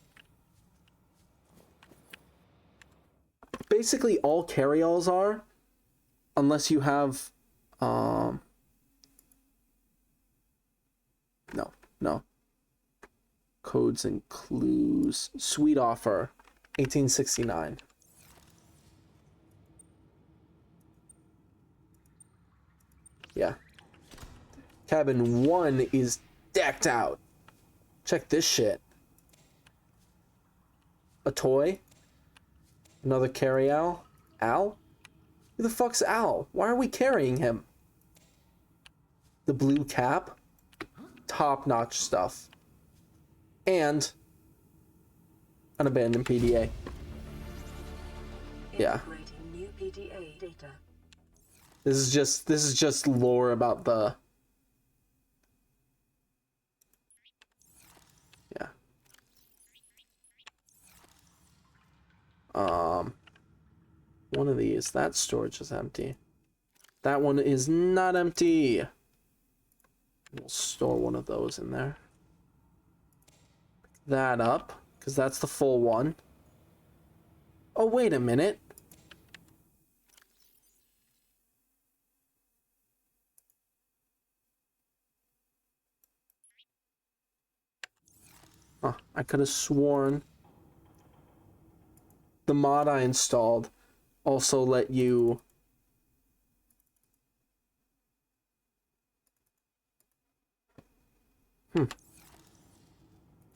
Basically all carry-alls are, unless you have, no. Codes and clues. Sweet offer. 1869. Yeah. Cabin 1 is decked out. Check this shit. A toy. Another carry-al. Al? Who the fuck's Al? Why are we carrying him? The blue cap. Top-notch stuff. And an abandoned PDA. Yeah. Integrating new PDA data. This is just lore about the... Yeah. One of these. That storage is empty. That one is not empty. We'll store one of those in there. Pick that up, because that's the full one. Oh, wait a minute. Huh, I could have sworn the mod I installed also let you...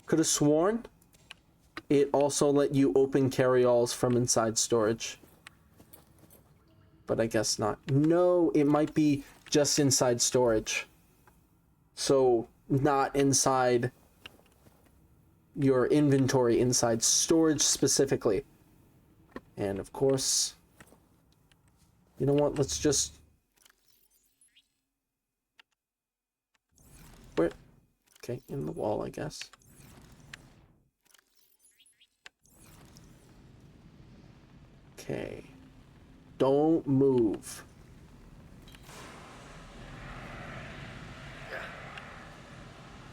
Could have sworn it also let you open carry-alls from inside storage. But I guess not. No, it might be just inside storage. So, not inside your inventory, inside storage specifically. And of course, you know what, let's just... Where? Okay, in the wall, I guess. Okay. Don't move.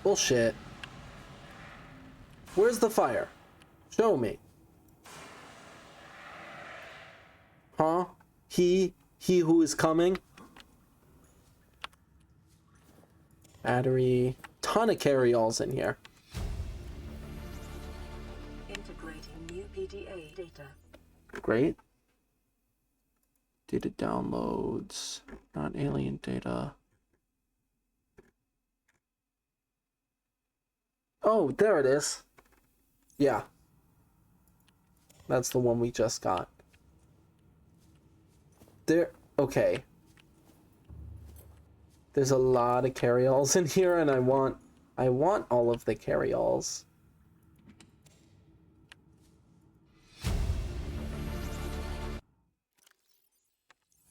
Bullshit. Where's the fire? Show me. Huh? He who is coming? Battery. Ton of carry-alls in here. Integrating new PDA data. Great. Data downloads. Not alien data. Oh, there it is. Yeah. That's the one we just got. There, okay. There's a lot of carry-alls in here, and I want all of the carry-alls.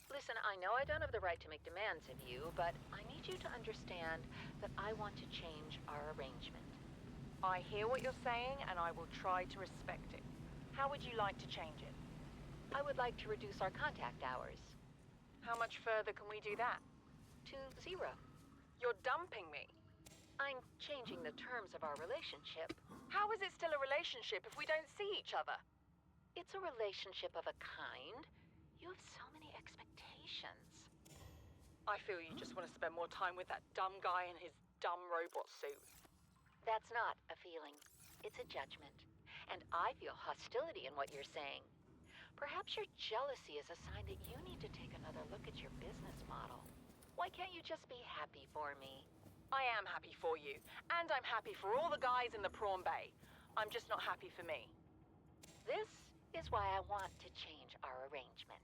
Listen, I know I don't have the right to make demands of you, but I need you to understand that I want to change our arrangement. I hear what you're saying, and I will try to respect it. How would you like to change it? I would like to reduce our contact hours. How much further can we do that? To 0. You're dumping me. I'm changing the terms of our relationship. How is it still a relationship if we don't see each other? It's a relationship of a kind. You have so many expectations. I feel you just want to spend more time with that dumb guy in his dumb robot suit. That's not a feeling. It's a judgment. And I feel hostility in what you're saying. Perhaps your jealousy is a sign that you need to take another look at your business model. Why can't you just be happy for me? I am happy for you, and I'm happy for all the guys in the prawn bay. I'm just not happy for me. This is why I want to change our arrangement.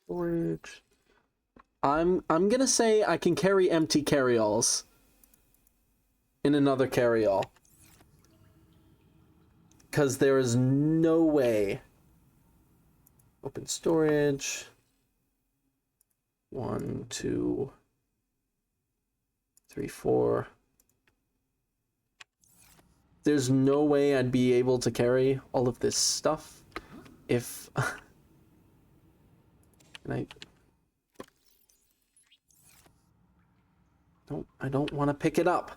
Storage. I'm gonna say I can carry empty carryalls in another carryall. Because there is no way. Open storage. 1, 2, 3, 4. There's no way I'd be able to carry all of this stuff if... and I don't want to pick it up.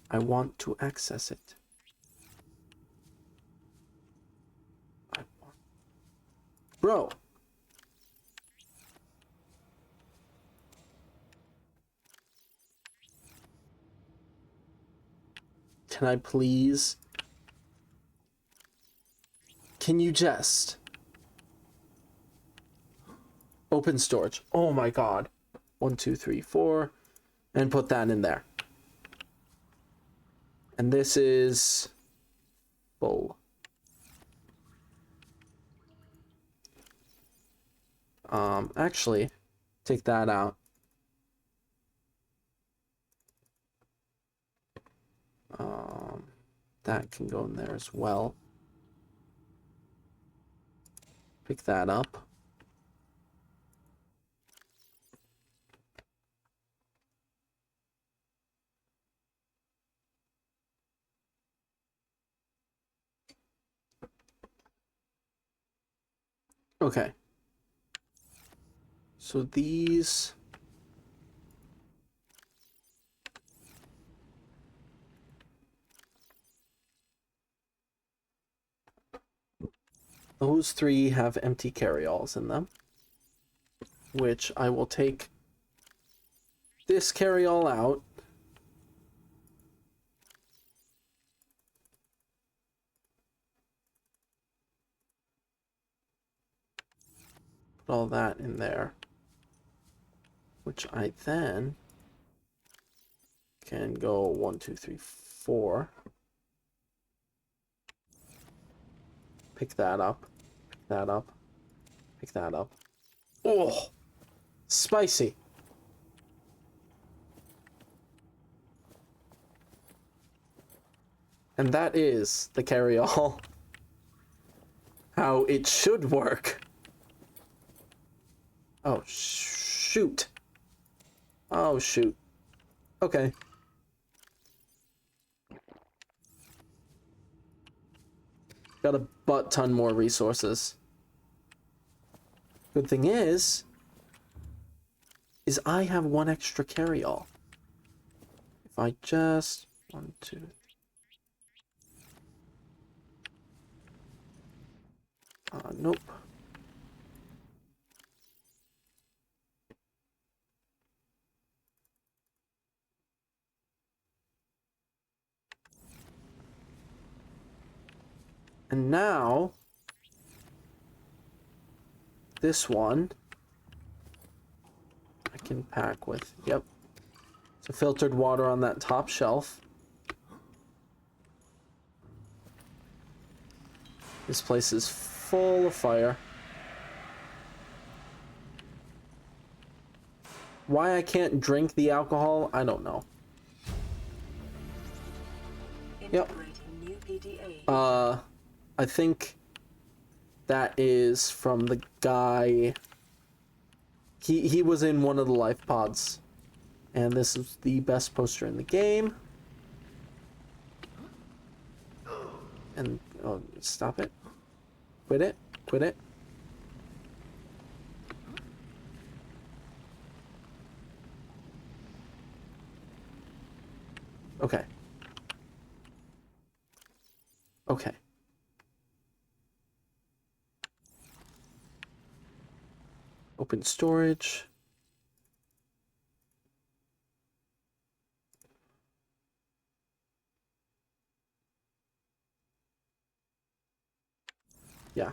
I want to access it. Bro. Can I please? Can you just open storage? Oh my god. 1, 2, 3, 4. And put that in there. And this is full. Actually, take that out. That can go in there as well. Pick that up. Okay. So these... Those 3 have empty carryalls in them. Which I will take this carryall out. Put all that in there. Which I then can go 1, 2, 3, 4. Pick that up. Pick that up. Pick that up. Oh! Spicy. And that is the carry-all. How it should work. Oh, shoot. Oh, shoot. Okay. Got a butt ton more resources. Good thing is I have 1 extra carry-all. If I just... 1, 2... nope. And now, this one, I can pack with, yep. So filtered water on that top shelf. This place is full of fire. Why I can't drink the alcohol, I don't know. Yep. I think that is from the guy. He was in one of the life pods. And this is the best poster in the game. And oh, stop it. Quit it. Quit it. Okay. Okay. Open storage. Yeah.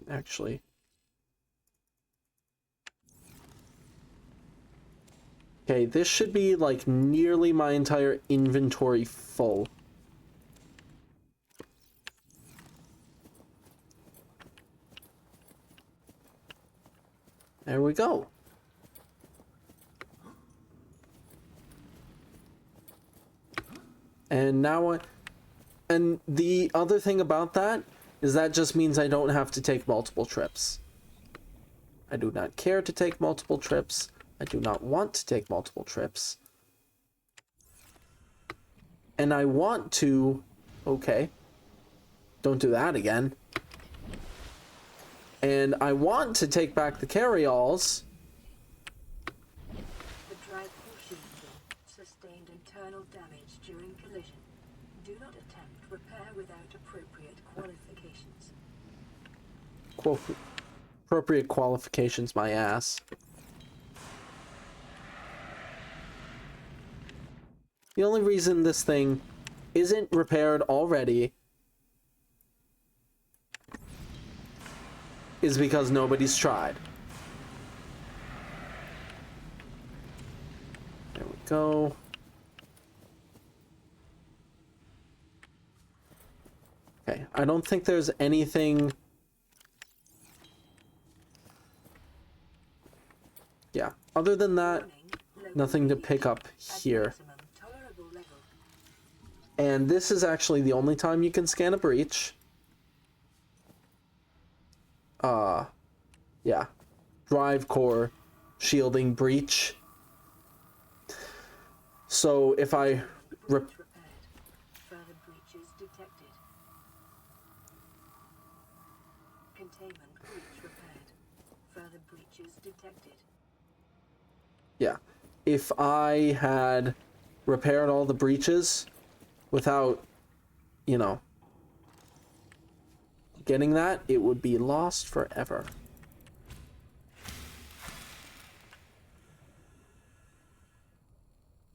Actually. Okay, this should be like nearly my entire inventory full. There we go. And now and the other thing about that is that just means I don't have to take multiple trips. I do not care to take multiple trips. I do not want to take multiple trips. And I want to... Okay. Don't do that again. And I want to take back the carry-alls. The drive shielding sustained internal damage during collision. Do not attempt repair without appropriate qualifications. Appropriate qualifications, my ass. The only reason this thing isn't repaired already is because nobody's tried. There we go. Okay, I don't think there's anything... Yeah, other than that, nothing to pick up here. And this is actually the only time you can scan a breach. Yeah. Drive core shielding breach. So if I... Further breaches detected. Containment breach repaired. Further breaches detected. Yeah. If I had repaired all the breaches without, you know, getting that, it would be lost forever.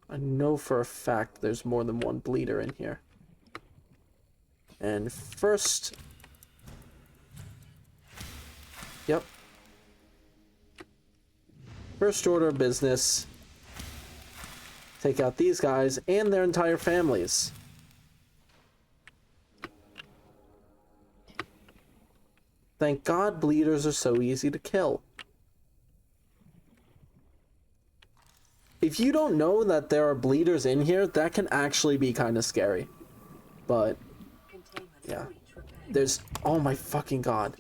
I know for a fact there's more than one bleeder in here. And first... Yep. First order of business. Take out these guys and their entire families. Thank God bleeders are so easy to kill. If you don't know that there are bleeders in here, that can actually be kind of scary. But, yeah. There's... Oh my fucking God.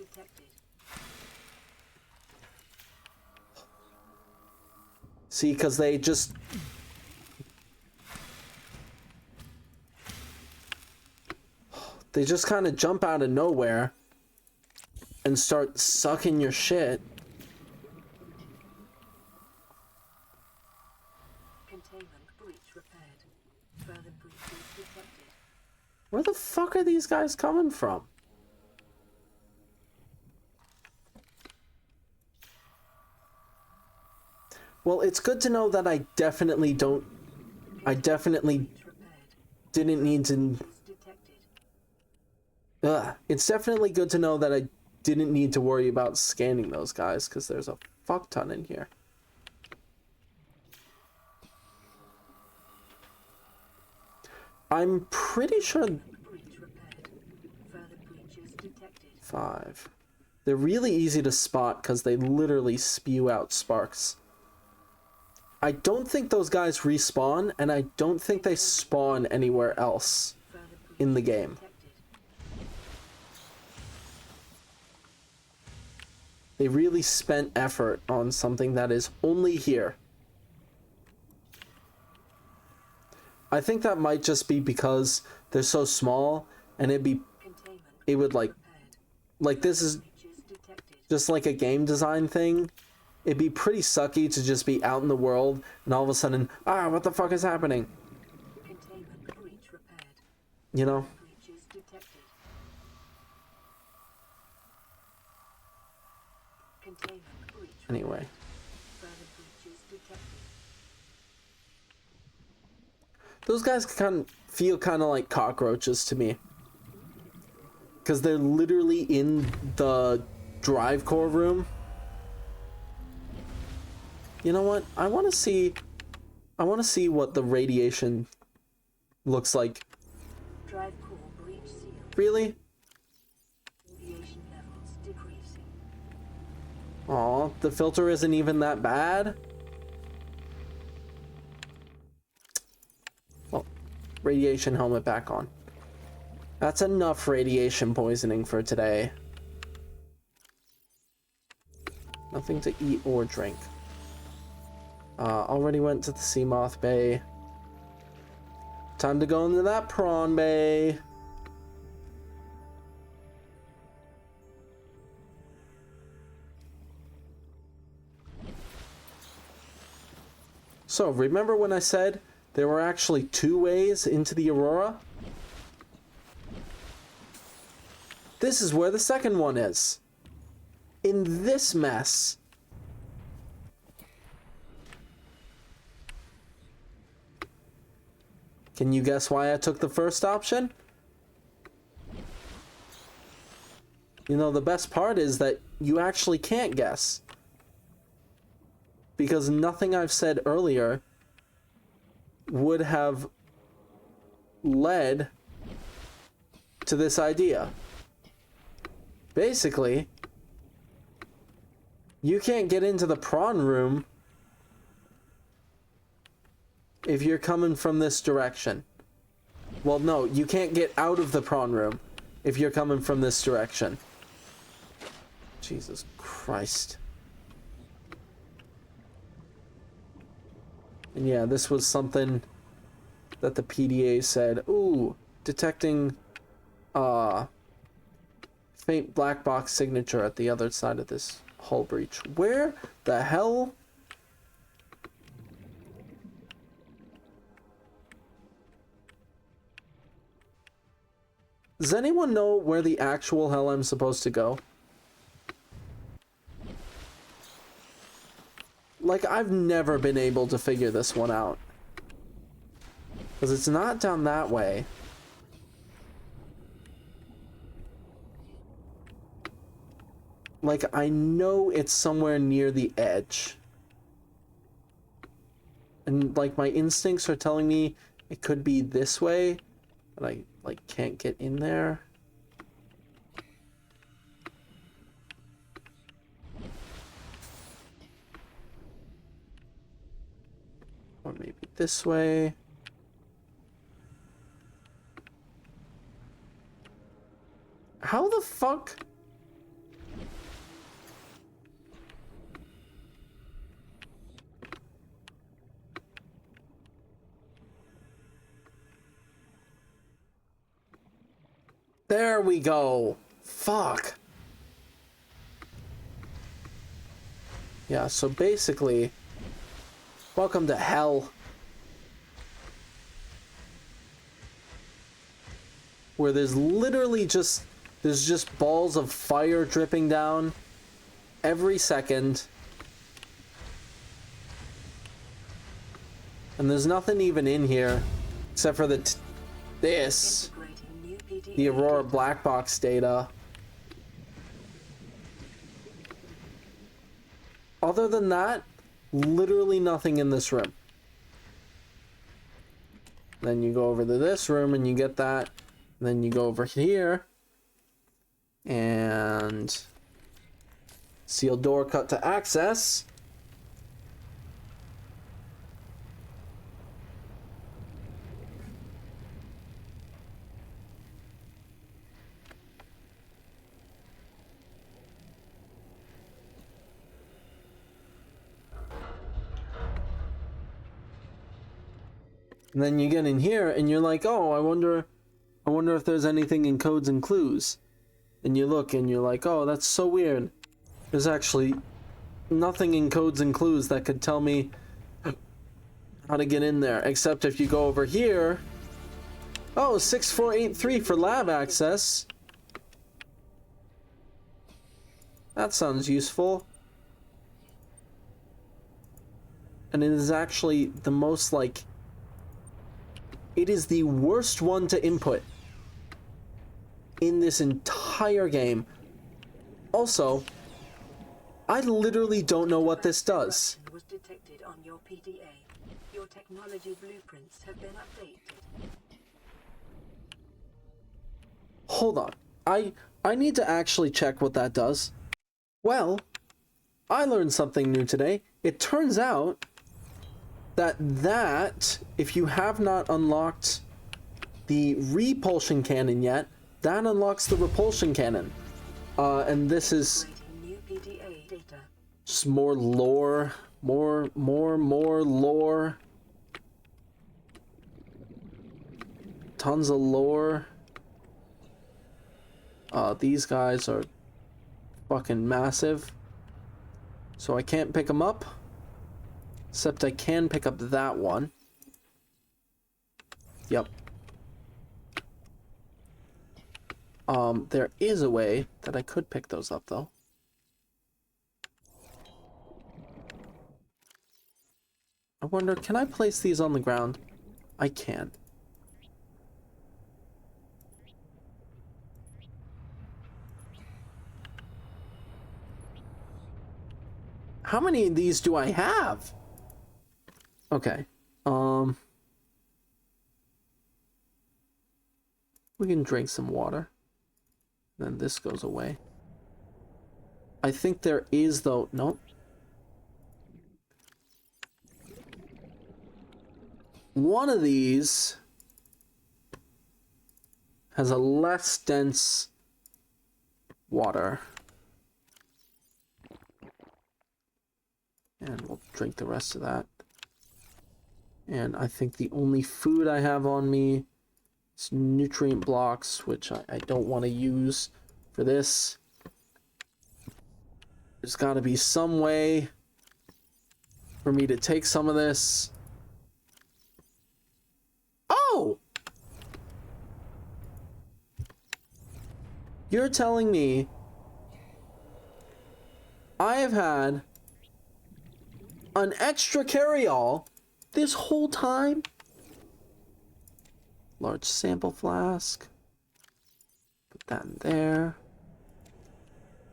See, because they just... They just kind of jump out of nowhere and start sucking your shit. Containment breach repaired. Further breaches detected. Where the fuck are these guys coming from? Well, it's good to know that I definitely didn't need to... It's definitely good to know that I didn't need to worry about scanning those guys, because there's a fuck ton in here. I'm pretty sure... 5. They're really easy to spot because they literally spew out sparks. I don't think those guys respawn, and I don't think they spawn anywhere else in the game. They really spent effort on something that is only here. I think that might just be because they're so small, and it would like this is just like a game design thing. It'd be pretty sucky to just be out in the world, and all of a sudden, what the fuck is happening? You know? Containment breach. Anyway. Further breaches detected. Those guys feel kind of like cockroaches to me. Because they're literally in the drive core room. You know what? I want to see what the radiation looks like. Drive core breach sealed. Really? Radiation levels decreasing. Aw, the filter isn't even that bad? Well, radiation helmet back on. That's enough radiation poisoning for today. Nothing to eat or drink. Already went to the Seamoth Bay. Time to go into that prawn bay. So, remember when I said there were actually 2 ways into the Aurora? This is where the second one is. In this mess. Can you guess why I took the first option? You know, the best part is that you actually can't guess. Because nothing I've said earlier would have led to this idea. Basically, you can't get into the prawn room if you're coming from this direction. Well, no, you can't get out of the prawn room if you're coming from this direction. Jesus Christ. And yeah, this was something that the PDA said, ooh, detecting faint black box signature at the other side of this hull breach. Where the hell? Does anyone know where the actual hell I'm supposed to go? Like, I've never been able to figure this one out. Because it's not down that way. Like, I know it's somewhere near the edge. And, like, my instincts are telling me it could be this way. But I, like, can't get in there. Or maybe this way. How the fuck? There we go. Fuck. Yeah, so basically, welcome to hell. Where there's literally just, there's just balls of fire dripping down every second. And there's nothing even in here except for this. The Aurora black box data. Other than that, literally nothing in this room. Then you go over to this room and you get that. And then you go over here. And sealed door cut to access. And then you get in here and you're like, oh, I wonder if there's anything in codes and clues. And you look and you're like, oh, that's so weird. There's actually nothing in codes and clues that could tell me how to get in there. Except if you go over here. Oh, 6483 for lab access. That sounds useful. and it is actually the most, like... It is the worst one to input in this entire game. Also, I literally don't know what this does. Was detected on your PDA. Your technology blueprints have been updated. Hold on. I need to actually check what that does. Well, I learned something new today. It turns out that if you have not unlocked the repulsion cannon yet, that unlocks the repulsion cannon. And this is New PDA data. just more lore, more lore. Tons of lore. These guys are fucking massive. So I can't pick them up. Except I can pick up that one. Yep. There is a way that I could pick those up, though. I wonder, can I place these on the ground? I can. How many of these do I have? Okay. We can drink some water. Then this goes away. I think there is, though... Nope. One of these has a less dense water. And we'll drink the rest of that. And I think the only food I have on me is nutrient blocks, which I don't want to use for this. There's got to be some way for me to take some of this. Oh! You're telling me I have had an extra carry-all this whole time? Large sample flask. Put that in there.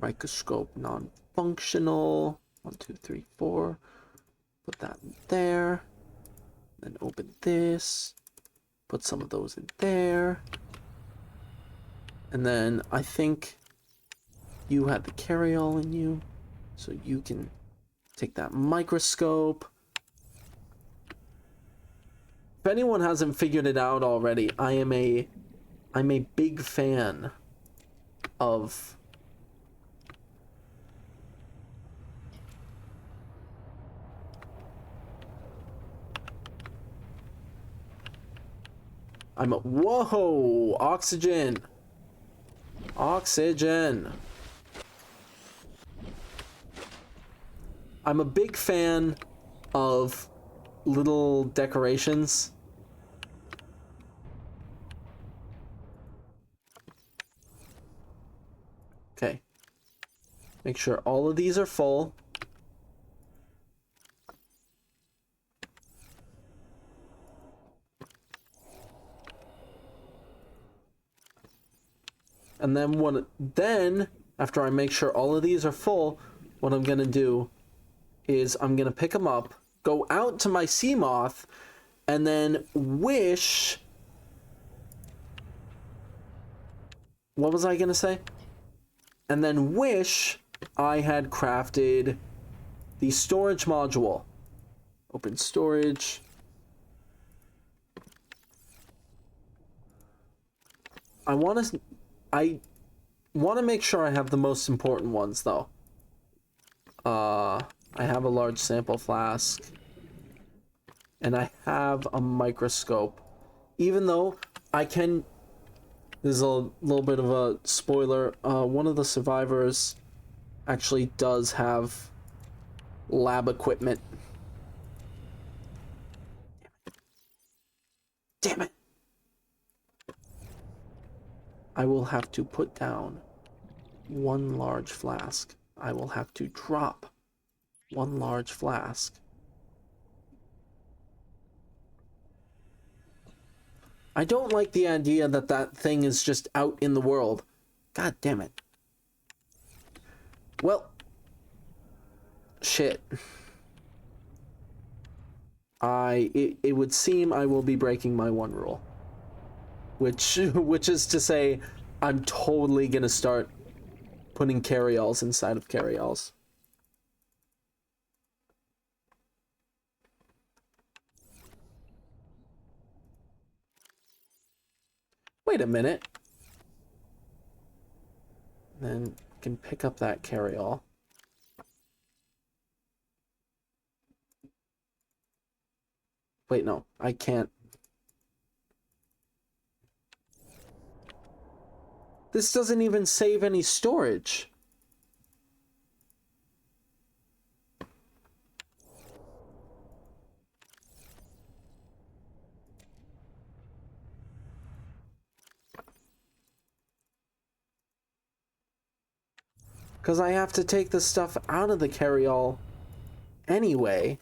Microscope non-functional. 1, 2, 3, 4. Put that in there. Then open this. Put some of those in there. And then I think you had the carry-all in you. So you can take that microscope. If anyone hasn't figured it out already, I'm a big fan of whoa, oxygen. Oxygen. I'm a big fan of little decorations. Okay. Make sure all of these are full. And then after I make sure all of these are full, what I'm gonna do is I'm gonna pick them up, go out to my sea moth, and then wish... What was I gonna say? And then wish I had crafted the storage module. Open storage. I want to make sure I have the most important ones, though. I have a large sample flask. And I have a microscope. Even though I can... There's a little bit of a spoiler. One of the survivors actually does have lab equipment. Damn it! I will have to put down one large flask. I will have to drop one large flask. I don't like the idea that that thing is just out in the world. God damn it. Well. Shit. It would seem I will be breaking my one rule. Which is to say, I'm totally gonna start putting carry-alls inside of carry-alls. Wait a minute. Then you can pick up that carry-all. Wait, no, I can't. This doesn't even save any storage. Because I have to take the stuff out of the carry-all anyway.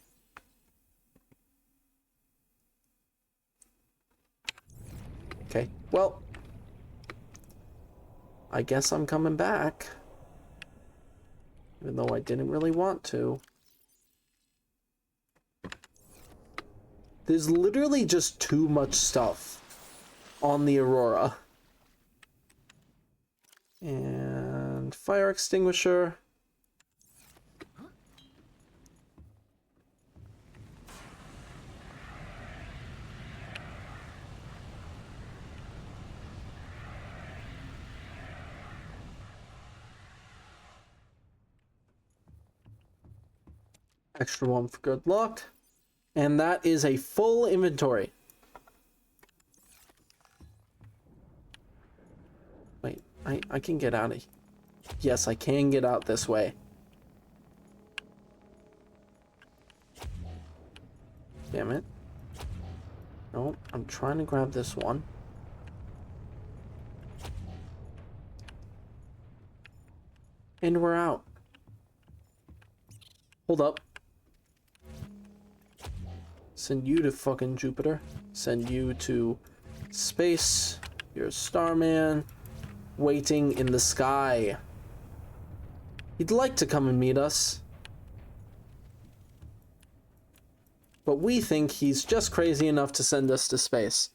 Okay, well, I guess I'm coming back. Even though I didn't really want to. There's literally just too much stuff on the Aurora. And fire extinguisher. Extra one for good luck. And that is a full inventory. Wait, I can get out of here. Yes, I can get out this way. Damn it. No, I'm trying to grab this one. And we're out. Hold up. Send you to fucking Jupiter. Send you to space. You're a starman. Waiting in the sky. He'd like to come and meet us. But we think he's just crazy enough to send us to space.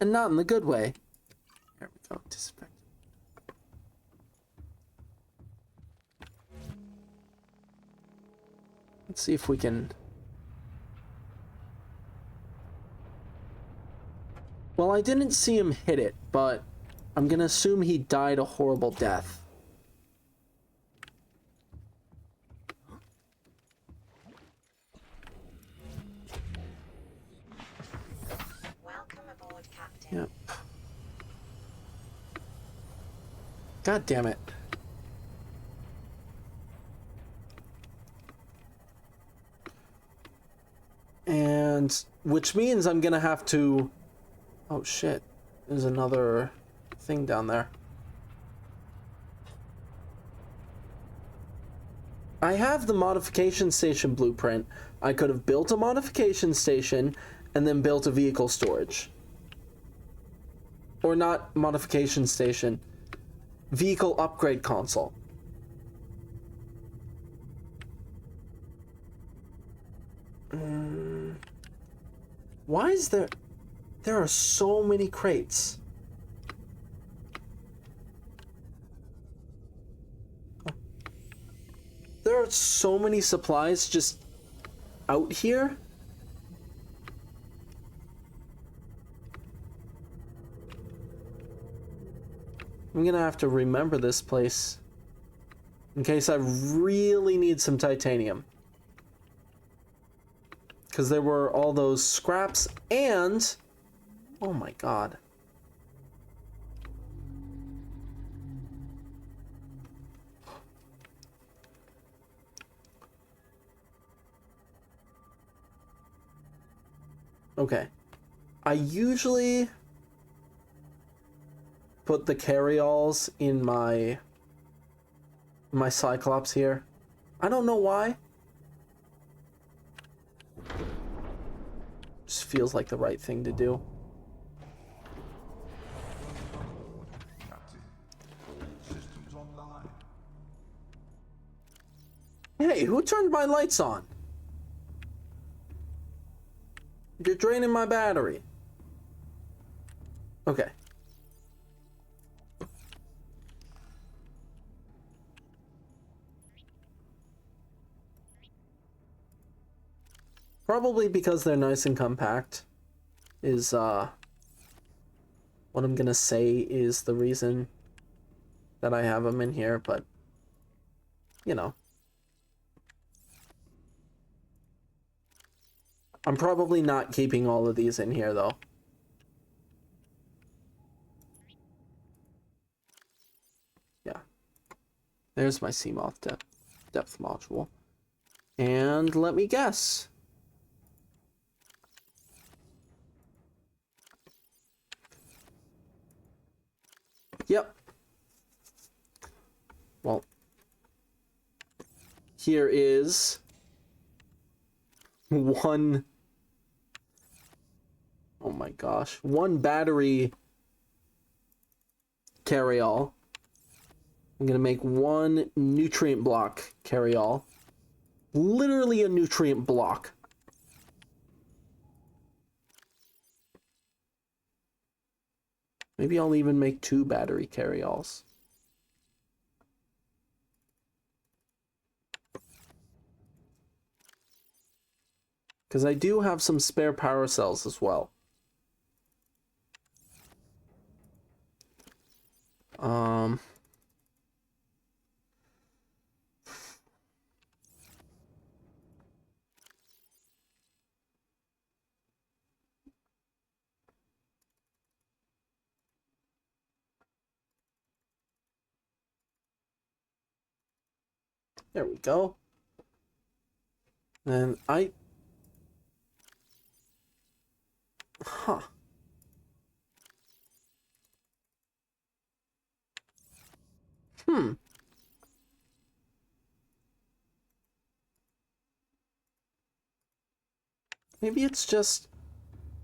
And not in the good way. There we go. Disinfect. Let's see if we can... Well, I didn't see him hit it, but I'm gonna assume he died a horrible death. Welcome aboard, Captain. Yep. God damn it. And which means I'm gonna have to... Oh shit, there's another thing down there. I have the modification station blueprint. I could have built a modification station and then built a vehicle storage. Or not modification station. Vehicle upgrade console. Why is there... There are so many crates. There are so many supplies just out here. I'm gonna have to remember this place in case I really need some titanium. Because there were all those scraps and... Oh my god. Okay. I usually put the carry-alls in my Cyclops here. I don't know why. Just feels like the right thing to do. Hey, who turned my lights on? You're draining my battery. Okay. Probably because they're nice and compact is what I'm gonna say is the reason that I have them in here, but you know. I'm probably not keeping all of these in here though. Yeah. There's my Seamoth depth module. And let me guess. Yep. Well, here is one. Oh my gosh. One battery carry-all. I'm gonna make one nutrient block carry-all. Literally a nutrient block. Maybe I'll even make 2 battery carry-alls. Because I do have some spare power cells as well. There we go. And Huh. Maybe it's just...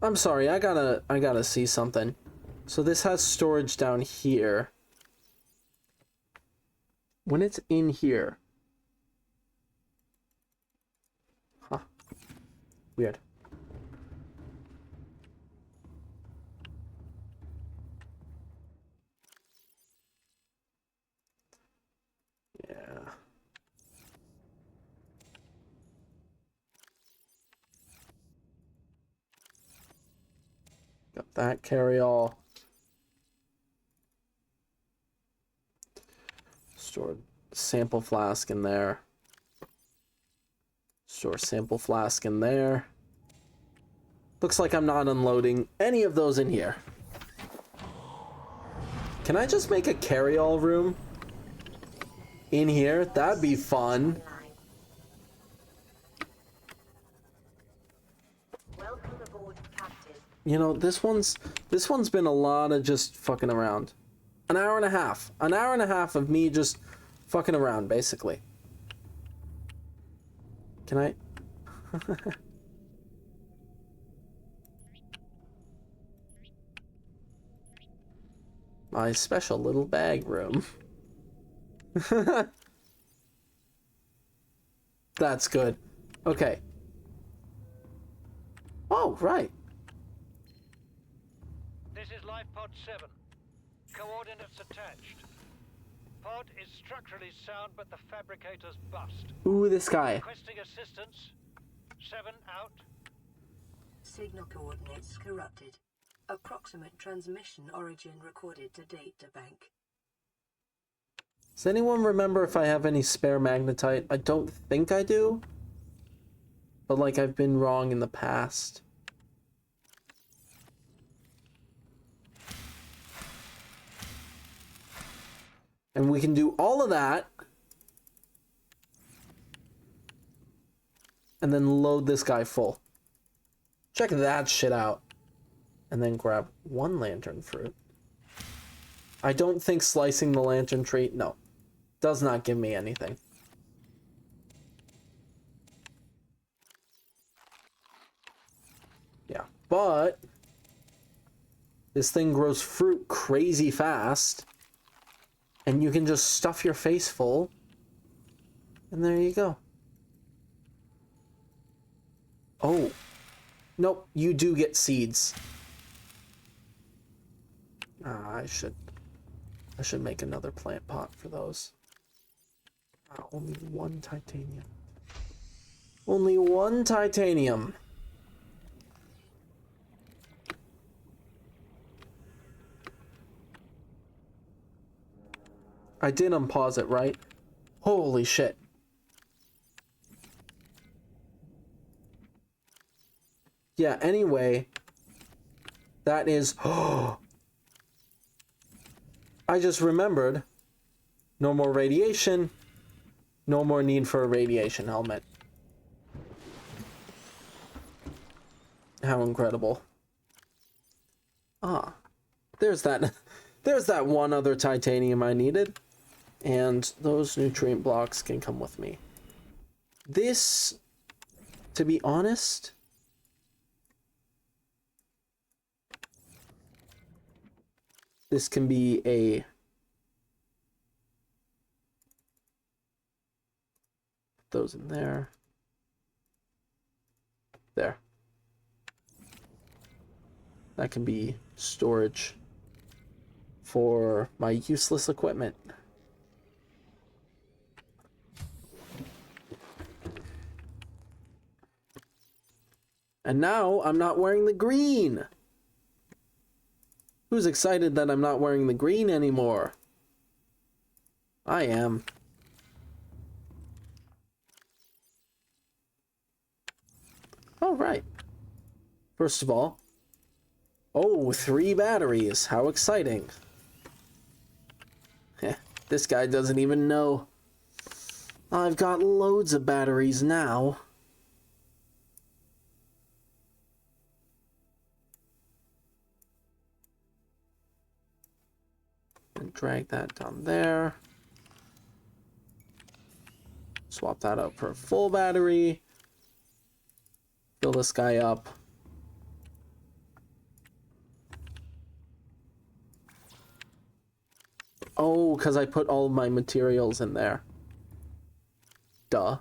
I'm sorry, I gotta see something. So this has storage down here. When it's in here... Huh. Weird. Yeah. Got that carry-all. Stored sample flask in there. Store sample flask in there. Looks like I'm not unloading any of those in here. Can I just make a carry-all room in here? That'd be fun. Welcome aboard, Captain. You know, this one's been a lot of just fucking around. An hour and a half. An hour and a half of me just fucking around, basically. Can I? My special little bag room. That's good. Okay. Oh, right. This is Life Pod 7. Coordinates attached. Pod is structurally sound, but the fabricator's bust. Ooh, this guy. Requesting assistance. 7 out. Signal coordinates corrupted. Approximate transmission origin recorded to data bank. Does anyone remember if I have any spare magnetite? I don't think I do. But, like, I've been wrong in the past. And we can do all of that. And then load this guy full. Check that shit out. And then grab 1 lantern fruit. I don't think slicing the lantern tree, no, does not give me anything. Yeah, but this thing grows fruit crazy fast, and you can just stuff your face full, and there you go. Oh, nope, you do get seeds. I should make another plant pot for those. Only one titanium. Only one titanium. I did unpause it, right? Holy shit. Yeah, anyway, that is... I just remembered, no more radiation, no more need for a radiation helmet. How incredible. Ah, there's that one other titanium I needed, and those nutrient blocks can come with me. This, to be honest... This can be a... Put those in there. There. That can be storage for my useless equipment. And now I'm not wearing the green. Who's excited that I'm not wearing the green anymore? I am. All right. First of all, oh, 3 batteries. How exciting. This guy doesn't even know. I've got loads of batteries now. And drag that down there. Swap that out for a full battery. Fill this guy up. Oh, because I put all of my materials in there. Duh.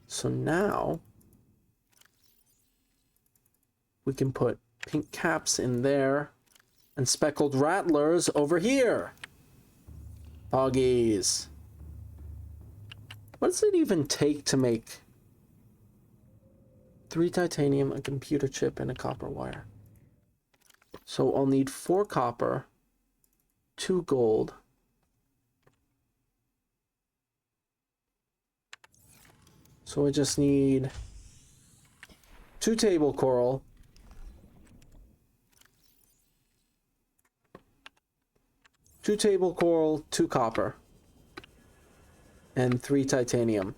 So now we can put pink caps in there and speckled rattlers over here. Poggies. What does it even take to make 3 titanium, a computer chip, and a copper wire? So I'll need 4 copper, 2 gold, so I just need 2 table coral, 2 table coral, 2 copper, and 3 titanium.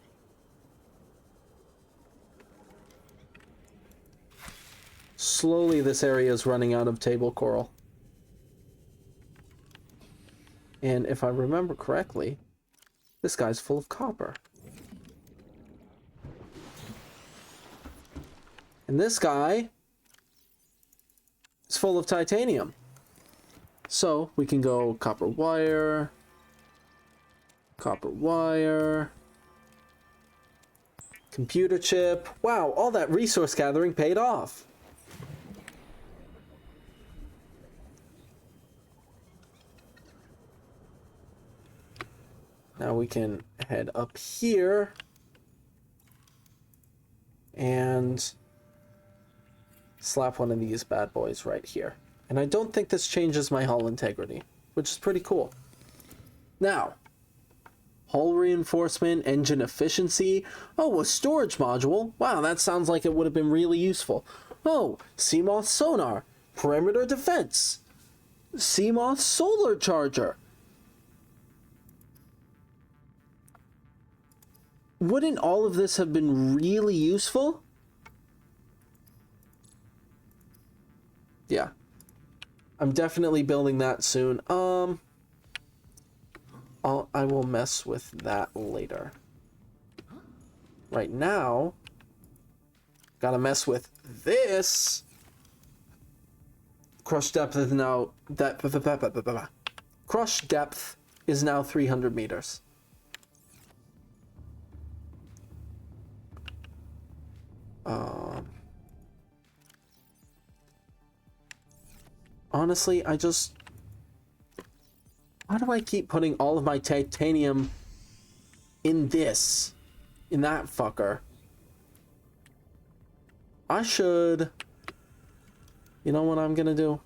Slowly this area is running out of table coral. And if I remember correctly, this guy's full of copper. And this guy is full of titanium. So we can go copper wire, computer chip. Wow, all that resource gathering paid off. Now we can head up here and slap one of these bad boys right here. And I don't think this changes my hull integrity, which is pretty cool. Now, hull reinforcement, engine efficiency. Oh, a storage module. Wow, that sounds like it would have been really useful. Oh, Seamoth sonar, perimeter defense, Seamoth solar charger. Wouldn't all of this have been really useful? Yeah. I'm definitely building that soon. I will mess with that later. right now, gotta mess with this. Crush depth is now crush depth is now 300 meters. Honestly, why do I keep putting all of my titanium in that fucker? I should, you know what I'm gonna do?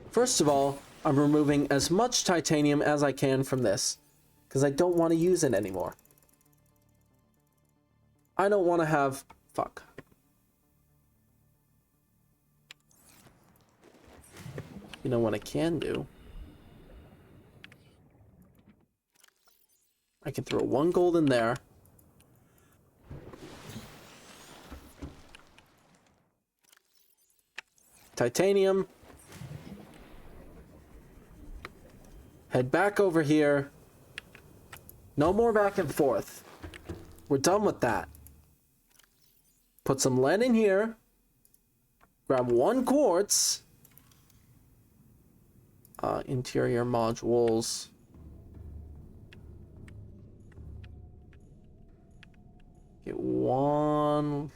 First of all, I'm removing as much titanium as I can from this, because I don't want to use it anymore. I don't want to have, fuck. You know what I can do? I can throw 1 gold in there. Titanium. Head back over here. No more back and forth. We're done with that. Put some lead in here. Grab 1 quartz. Interior modules. Get one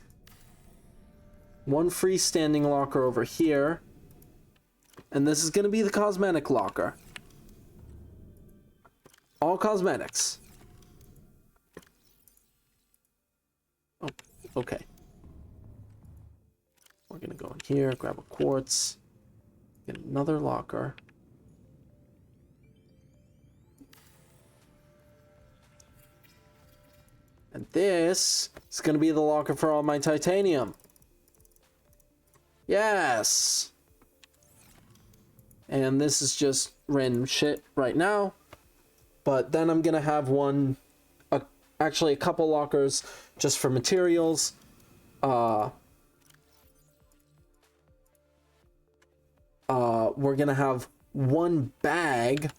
freestanding locker over here. And this is going to be the cosmetic locker. All cosmetics. Oh, okay. We're going to go in here, grab a quartz. Get another locker. And this is going to be the locker for all my titanium. Yes! And this is just random shit right now. But then I'm going to have actually a couple lockers just for materials. We're going to have 1 bag.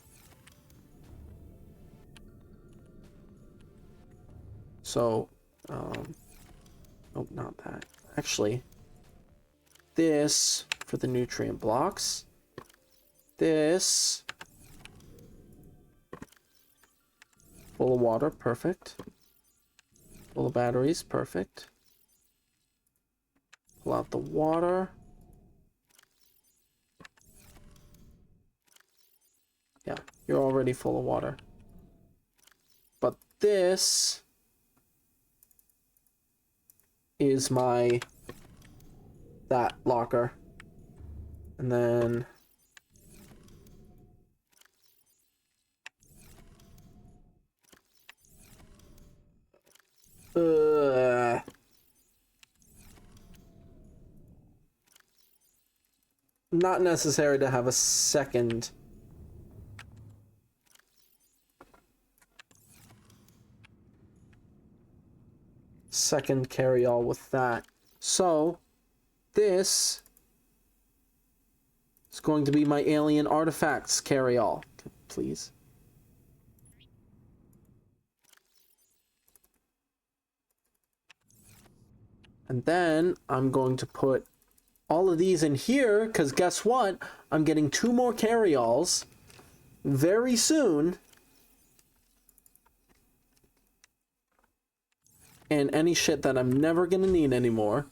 So, oh, not that. Actually, this for the nutrient blocks. This full of water, perfect. Full of batteries, perfect. Pull out the water. Yeah, you're already full of water. But this is that locker. And then not necessary to have a second carry-all with that. So this is going to be my alien artifacts carry-all. Please. And then I'm going to put all of these in here, because guess what? I'm getting 2 more carry-alls very soon. And any shit that I'm never going to need anymore.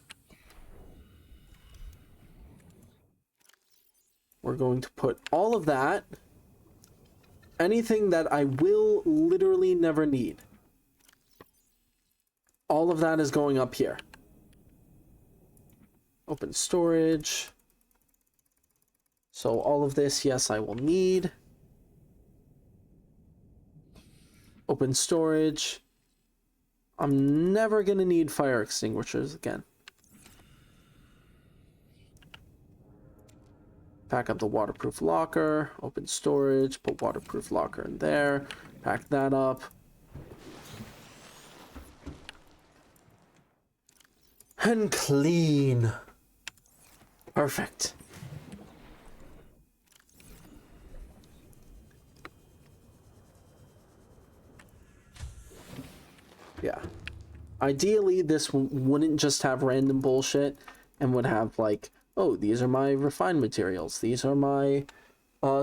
We're going to put all of that. Anything that I will literally never need. All of that is going up here. Open storage. So all of this, yes, I will need. Open storage. I'm never going to need fire extinguishers again. Pack up the waterproof locker. Open storage. Put waterproof locker in there. Pack that up. And clean. Perfect. Yeah. Ideally, this wouldn't just have random bullshit and would have like, oh, these are my refined materials. These are my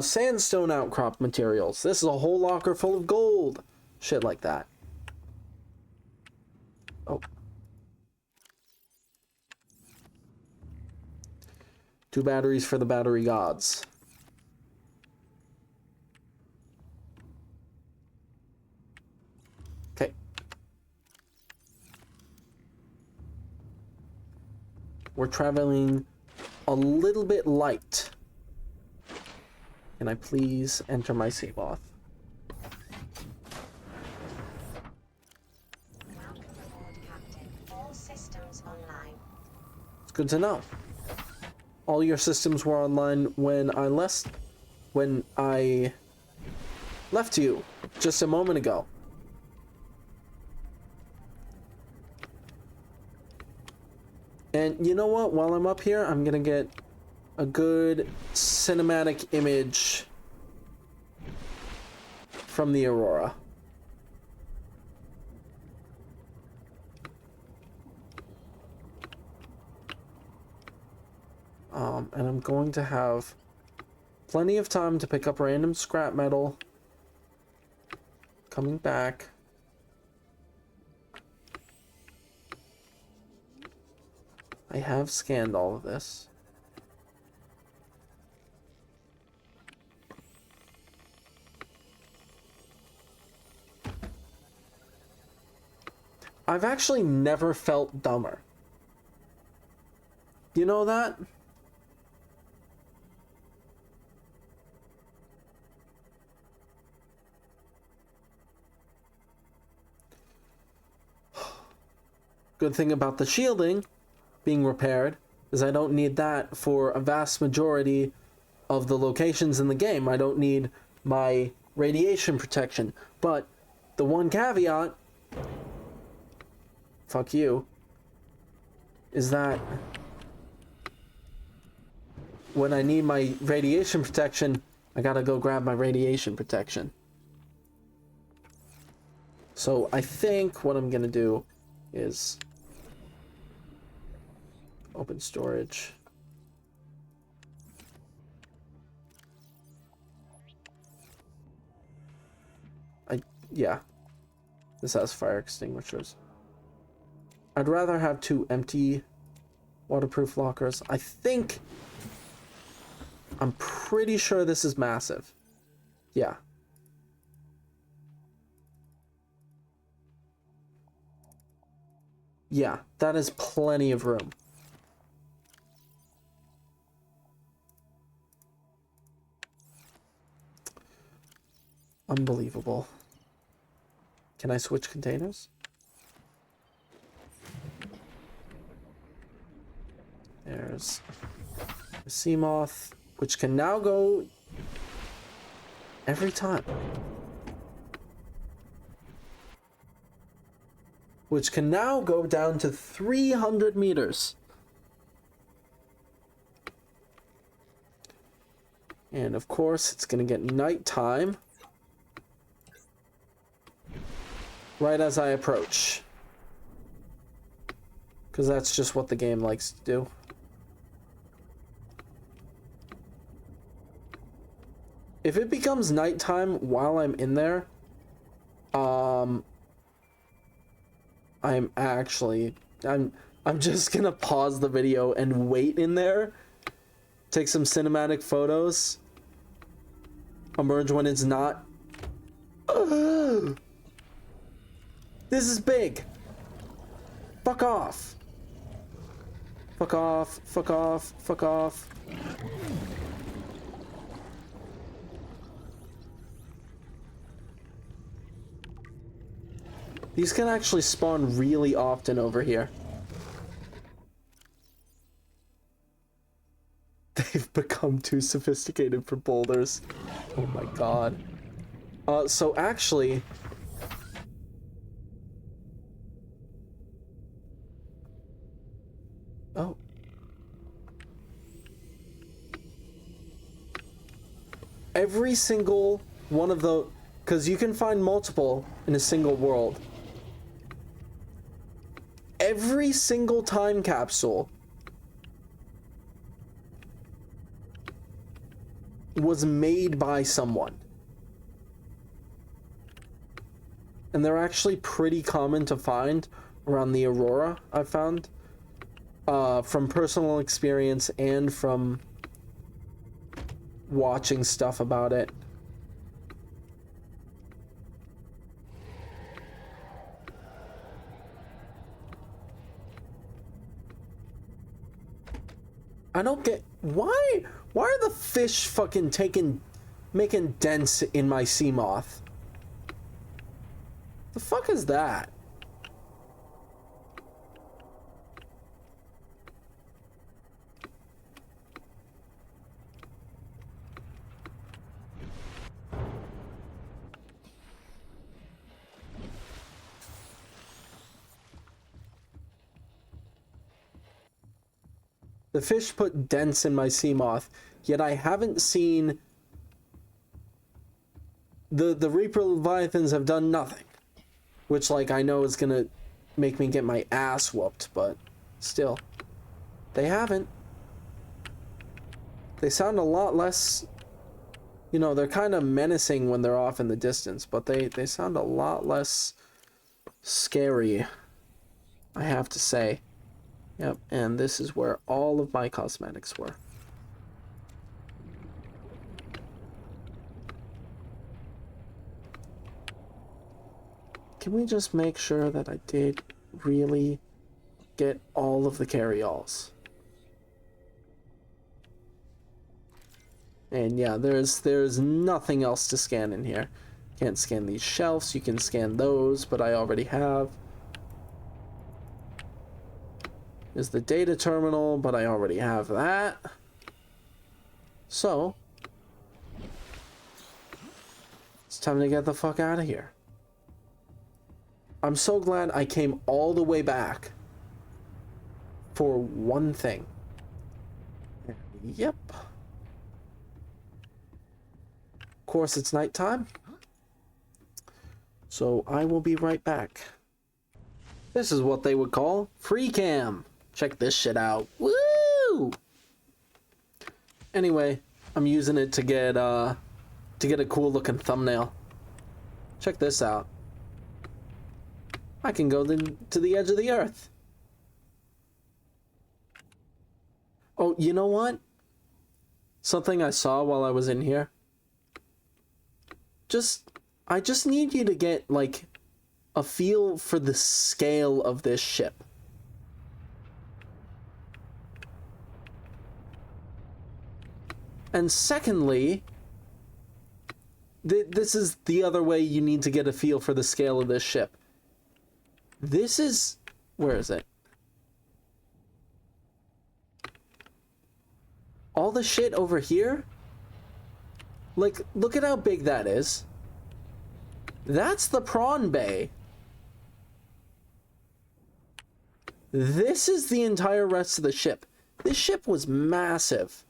sandstone outcrop materials. This is a whole locker full of gold. Shit like that. Oh. 2 batteries for the battery gods. Okay. We're traveling a little bit light. Can I please enter my save off? Welcome aboard, Captain. All systems online. It's good to know. All your systems were online when I left you just a moment ago. And you know what? While I'm up here, I'm gonna get a good cinematic image from the Aurora. And I'm going to have plenty of time to pick up random scrap metal coming back. I have scanned all of this. I've actually never felt dumber. You know that? Good thing about the shielding being repaired is I don't need that for a vast majority of the locations in the game. I don't need my radiation protection. But the one caveat, fuck you, is that when I need my radiation protection, I gotta go grab my radiation protection. So I think what I'm gonna do is open storage. Yeah. This has fire extinguishers. I'd rather have 2 empty waterproof lockers. I'm pretty sure this is massive. Yeah. Yeah, that is plenty of room. Unbelievable. Can I switch containers? There's the sea moth, which can now go every time. Which can now go down to 300 meters. And of course, it's going to get nighttime right as I approach. Because that's just what the game likes to do. If it becomes nighttime while I'm in there, I'm just gonna pause the video and wait in there, take some cinematic photos, emerge when it's not. This is big. Fuck off. Fuck off, fuck off, fuck off. These can actually spawn really often over here. They've become too sophisticated for boulders. Oh my god. So actually... Oh. Every single one of the... Because you can find multiple in a single world. every single time capsule was made by someone. And they're actually pretty common to find around the Aurora, I've found. From personal experience and from watching stuff about it. I don't get why are the fish fucking making dents in my sea moth? The fuck is that? The fish put dents in my sea moth, yet I haven't seen the Reaper Leviathans have done nothing. Which, like, I know is gonna make me get my ass whooped, but still. They haven't. They sound a lot less, you know, they're kind of menacing when they're off in the distance, but they sound a lot less scary, I have to say. Yep, and this is where all of my cosmetics were. Can we just make sure that I did really get all of the carry-alls? And yeah, there's nothing else to scan in here. Can't scan these shelves, you can scan those, but I already have. Is the data terminal, but I already have that. So, it's time to get the fuck out of here. I'm so glad I came all the way back for one thing. Yep. Of course, it's nighttime. So I will be right back. This is what they would call free cam. Check this shit out. Woo! Anyway, I'm using it to get a cool looking thumbnail. Check this out. I can go to the edge of the earth. Oh, you know what? Something I saw while I was in here. I just need you to get, like, a feel for the scale of this ship. And secondly, this is the other way you need to get a feel for the scale of this ship. This is... where is it? All the shit over here? Like, look at how big that is. That's the prawn bay. This is the entire rest of the ship. This ship was massive.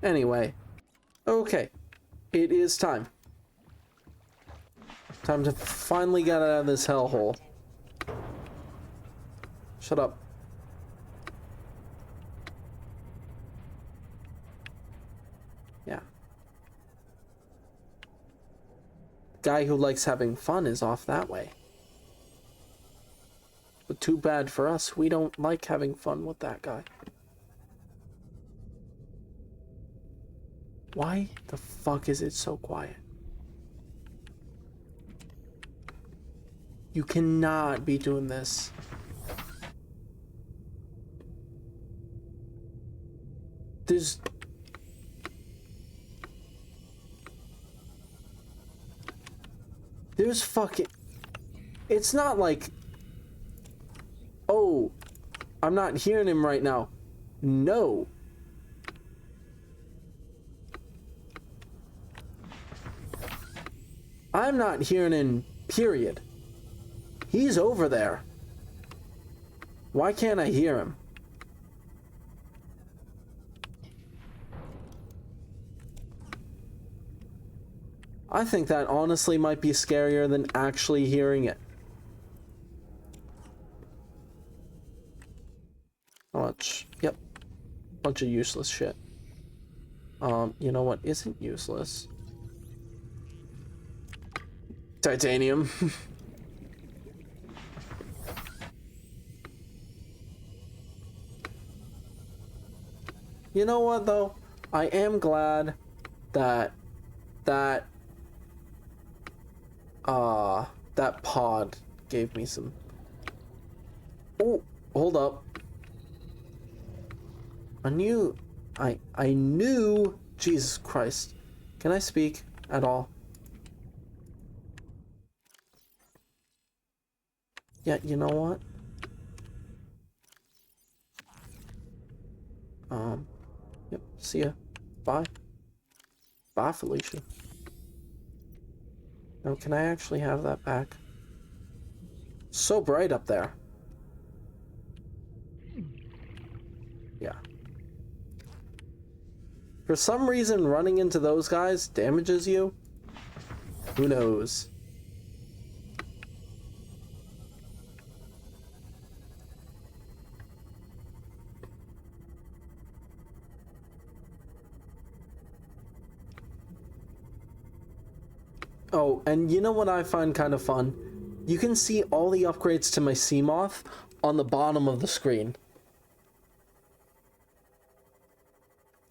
Anyway. Okay. It is time. Time to finally get out of this hellhole. Shut up. Yeah. Guy who likes having fun is off that way. But too bad for us, we don't like having fun with that guy. Why the fuck is it so quiet? You cannot be doing this. There's fucking... It's not like... Oh, I'm not hearing him right now. No. I'm not hearing him, period. He's over there. Why can't I hear him? I think that honestly might be scarier than actually hearing it. How much? Yep. Bunch of useless shit. You know what isn't useless? Titanium. You know what though? I am glad that that pod gave me some. Oh, hold up. I knew Jesus Christ. Can I speak at all? Yeah, you know what? Yep, see ya. Bye. Bye, Felicia. Now, can I actually have that back? So bright up there. Yeah. For some reason, running into those guys damages you. Who knows? Oh, and you know what I find kind of fun? You can see all the upgrades to my Seamoth on the bottom of the screen.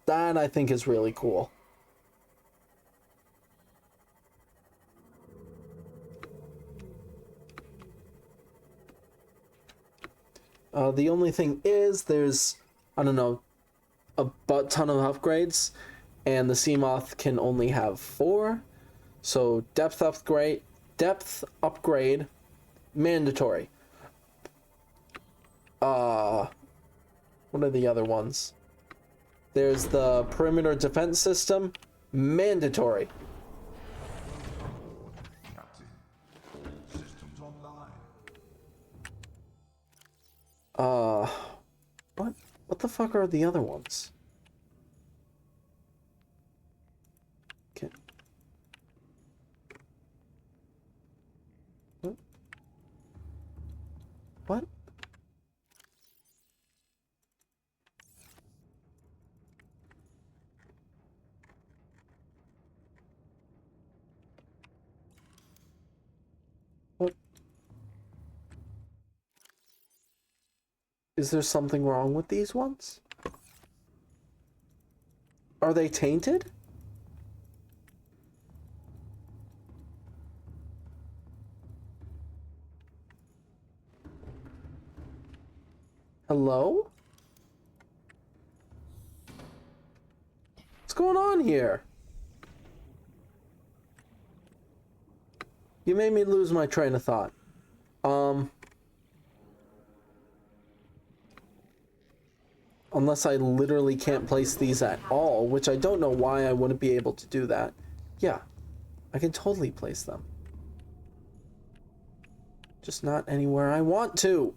That I think is really cool. The only thing is there's, I don't know, a butt ton of upgrades, and the Seamoth can only have 4. So depth upgrade, mandatory. What are the other ones? There's the perimeter defense system, mandatory. Captain, all systems online. What the fuck are the other ones? Okay. What? What? Is there something wrong with these ones? Are they tainted? Hello? What's going on here? You made me lose my train of thought. Unless I literally can't place these at all, which I don't know why I wouldn't be able to do that. Yeah, I can totally place them. Just not anywhere I want to.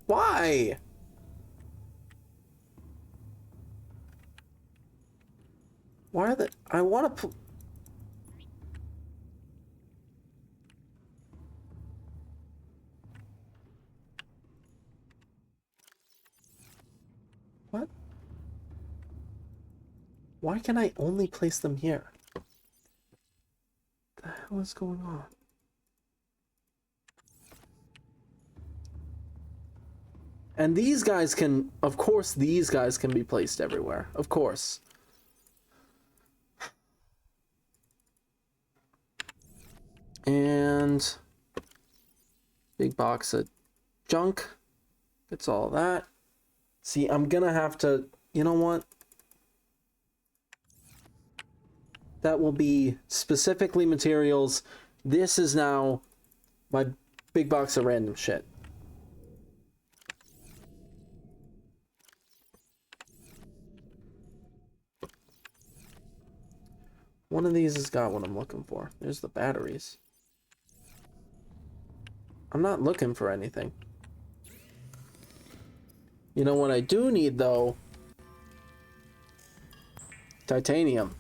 Why? Why are the... I want to... What? Why can I only place them here? What the hell is going on? And these guys can... Of course, these guys can be placed everywhere. Of course. And... Big box of junk. It's all that. See, I'm gonna have to... You know what? That will be specifically materials. This is now my big box of random shit. One of these has got what I'm looking for. There's the batteries. I'm not looking for anything. You know what I do need, though? Titanium.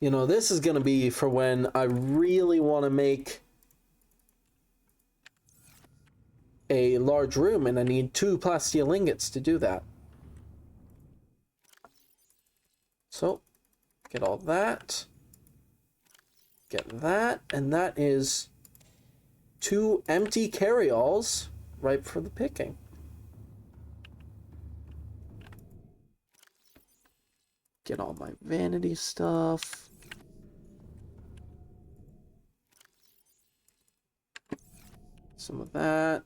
You know, this is going to be for when I really want to make a large room and I need 2 plasteel ingots to do that. So, get all that. Get that. And that is 2 empty carryalls ripe for the picking. Get all my vanity stuff. Some of that.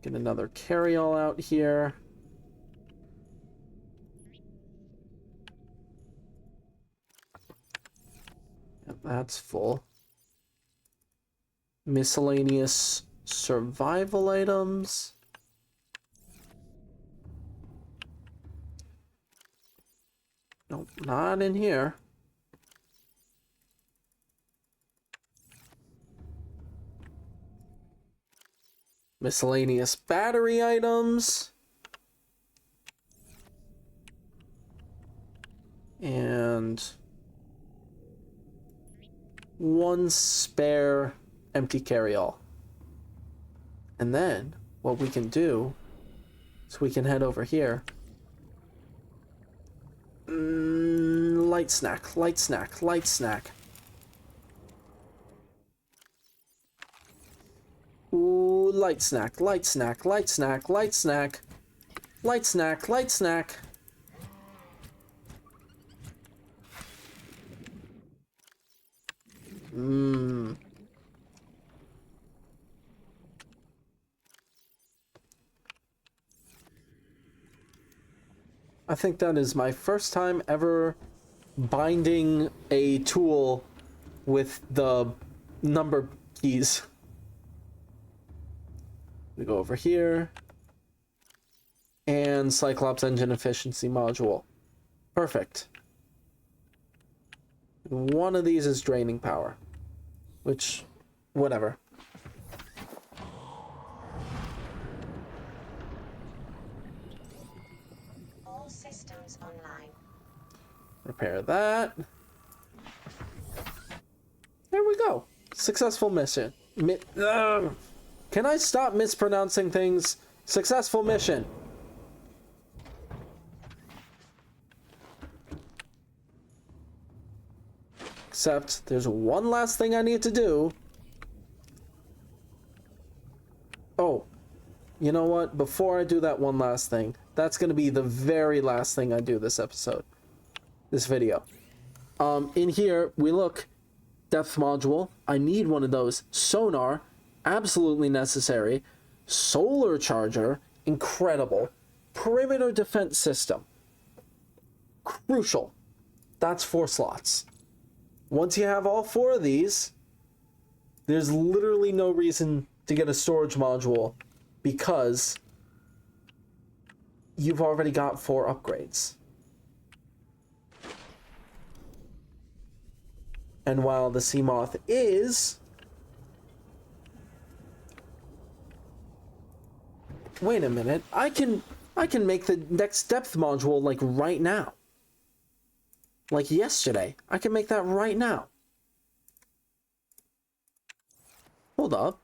Get another carryall out here. Yep, that's full. Miscellaneous survival items. Nope, not in here. Miscellaneous battery items. And 1 spare empty carryall. And then what we can do is we can head over here. Light snack, light snack, light snack. Ooh, light snack, light snack, light snack, light snack. Light snack, light snack. I think that is my first time ever binding a tool with the number keys. We go over here. And Cyclops engine efficiency module. Perfect. One of these is draining power. Which, whatever. All systems online. Repair that. There we go. Successful mission. Can I stop mispronouncing things? Successful mission. Except there's one last thing I need to do. Oh, you know what? Before I do that one last thing, that's going to be the very last thing I do this episode. This video. In here, we look. Depth module. I need one of those. Sonar. Absolutely necessary. Solar charger. Incredible. Perimeter defense system. Crucial. That's 4 slots. Once you have all 4 of these, there's literally no reason to get a storage module because you've already got 4 upgrades. And while the Seamoth is... Wait a minute, I can make the next depth module like right now. Like yesterday. I can make that right now. Hold up.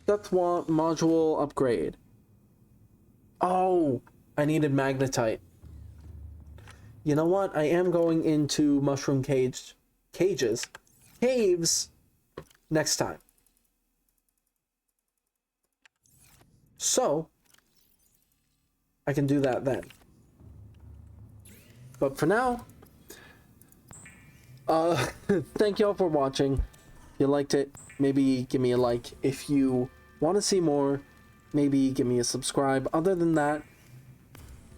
Depth module upgrade. Oh, I needed magnetite. You know what? I am going into mushroom caves next time. So, I can do that then. But for now, thank y'all for watching. If you liked it, maybe give me a like. If you want to see more, maybe give me a subscribe. Other than that,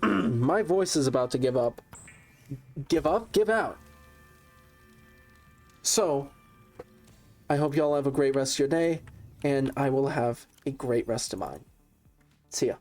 my voice is about to give up. Give up? Give out. So, I hope y'all have a great rest of your day, and I will have a great rest of mine. See ya.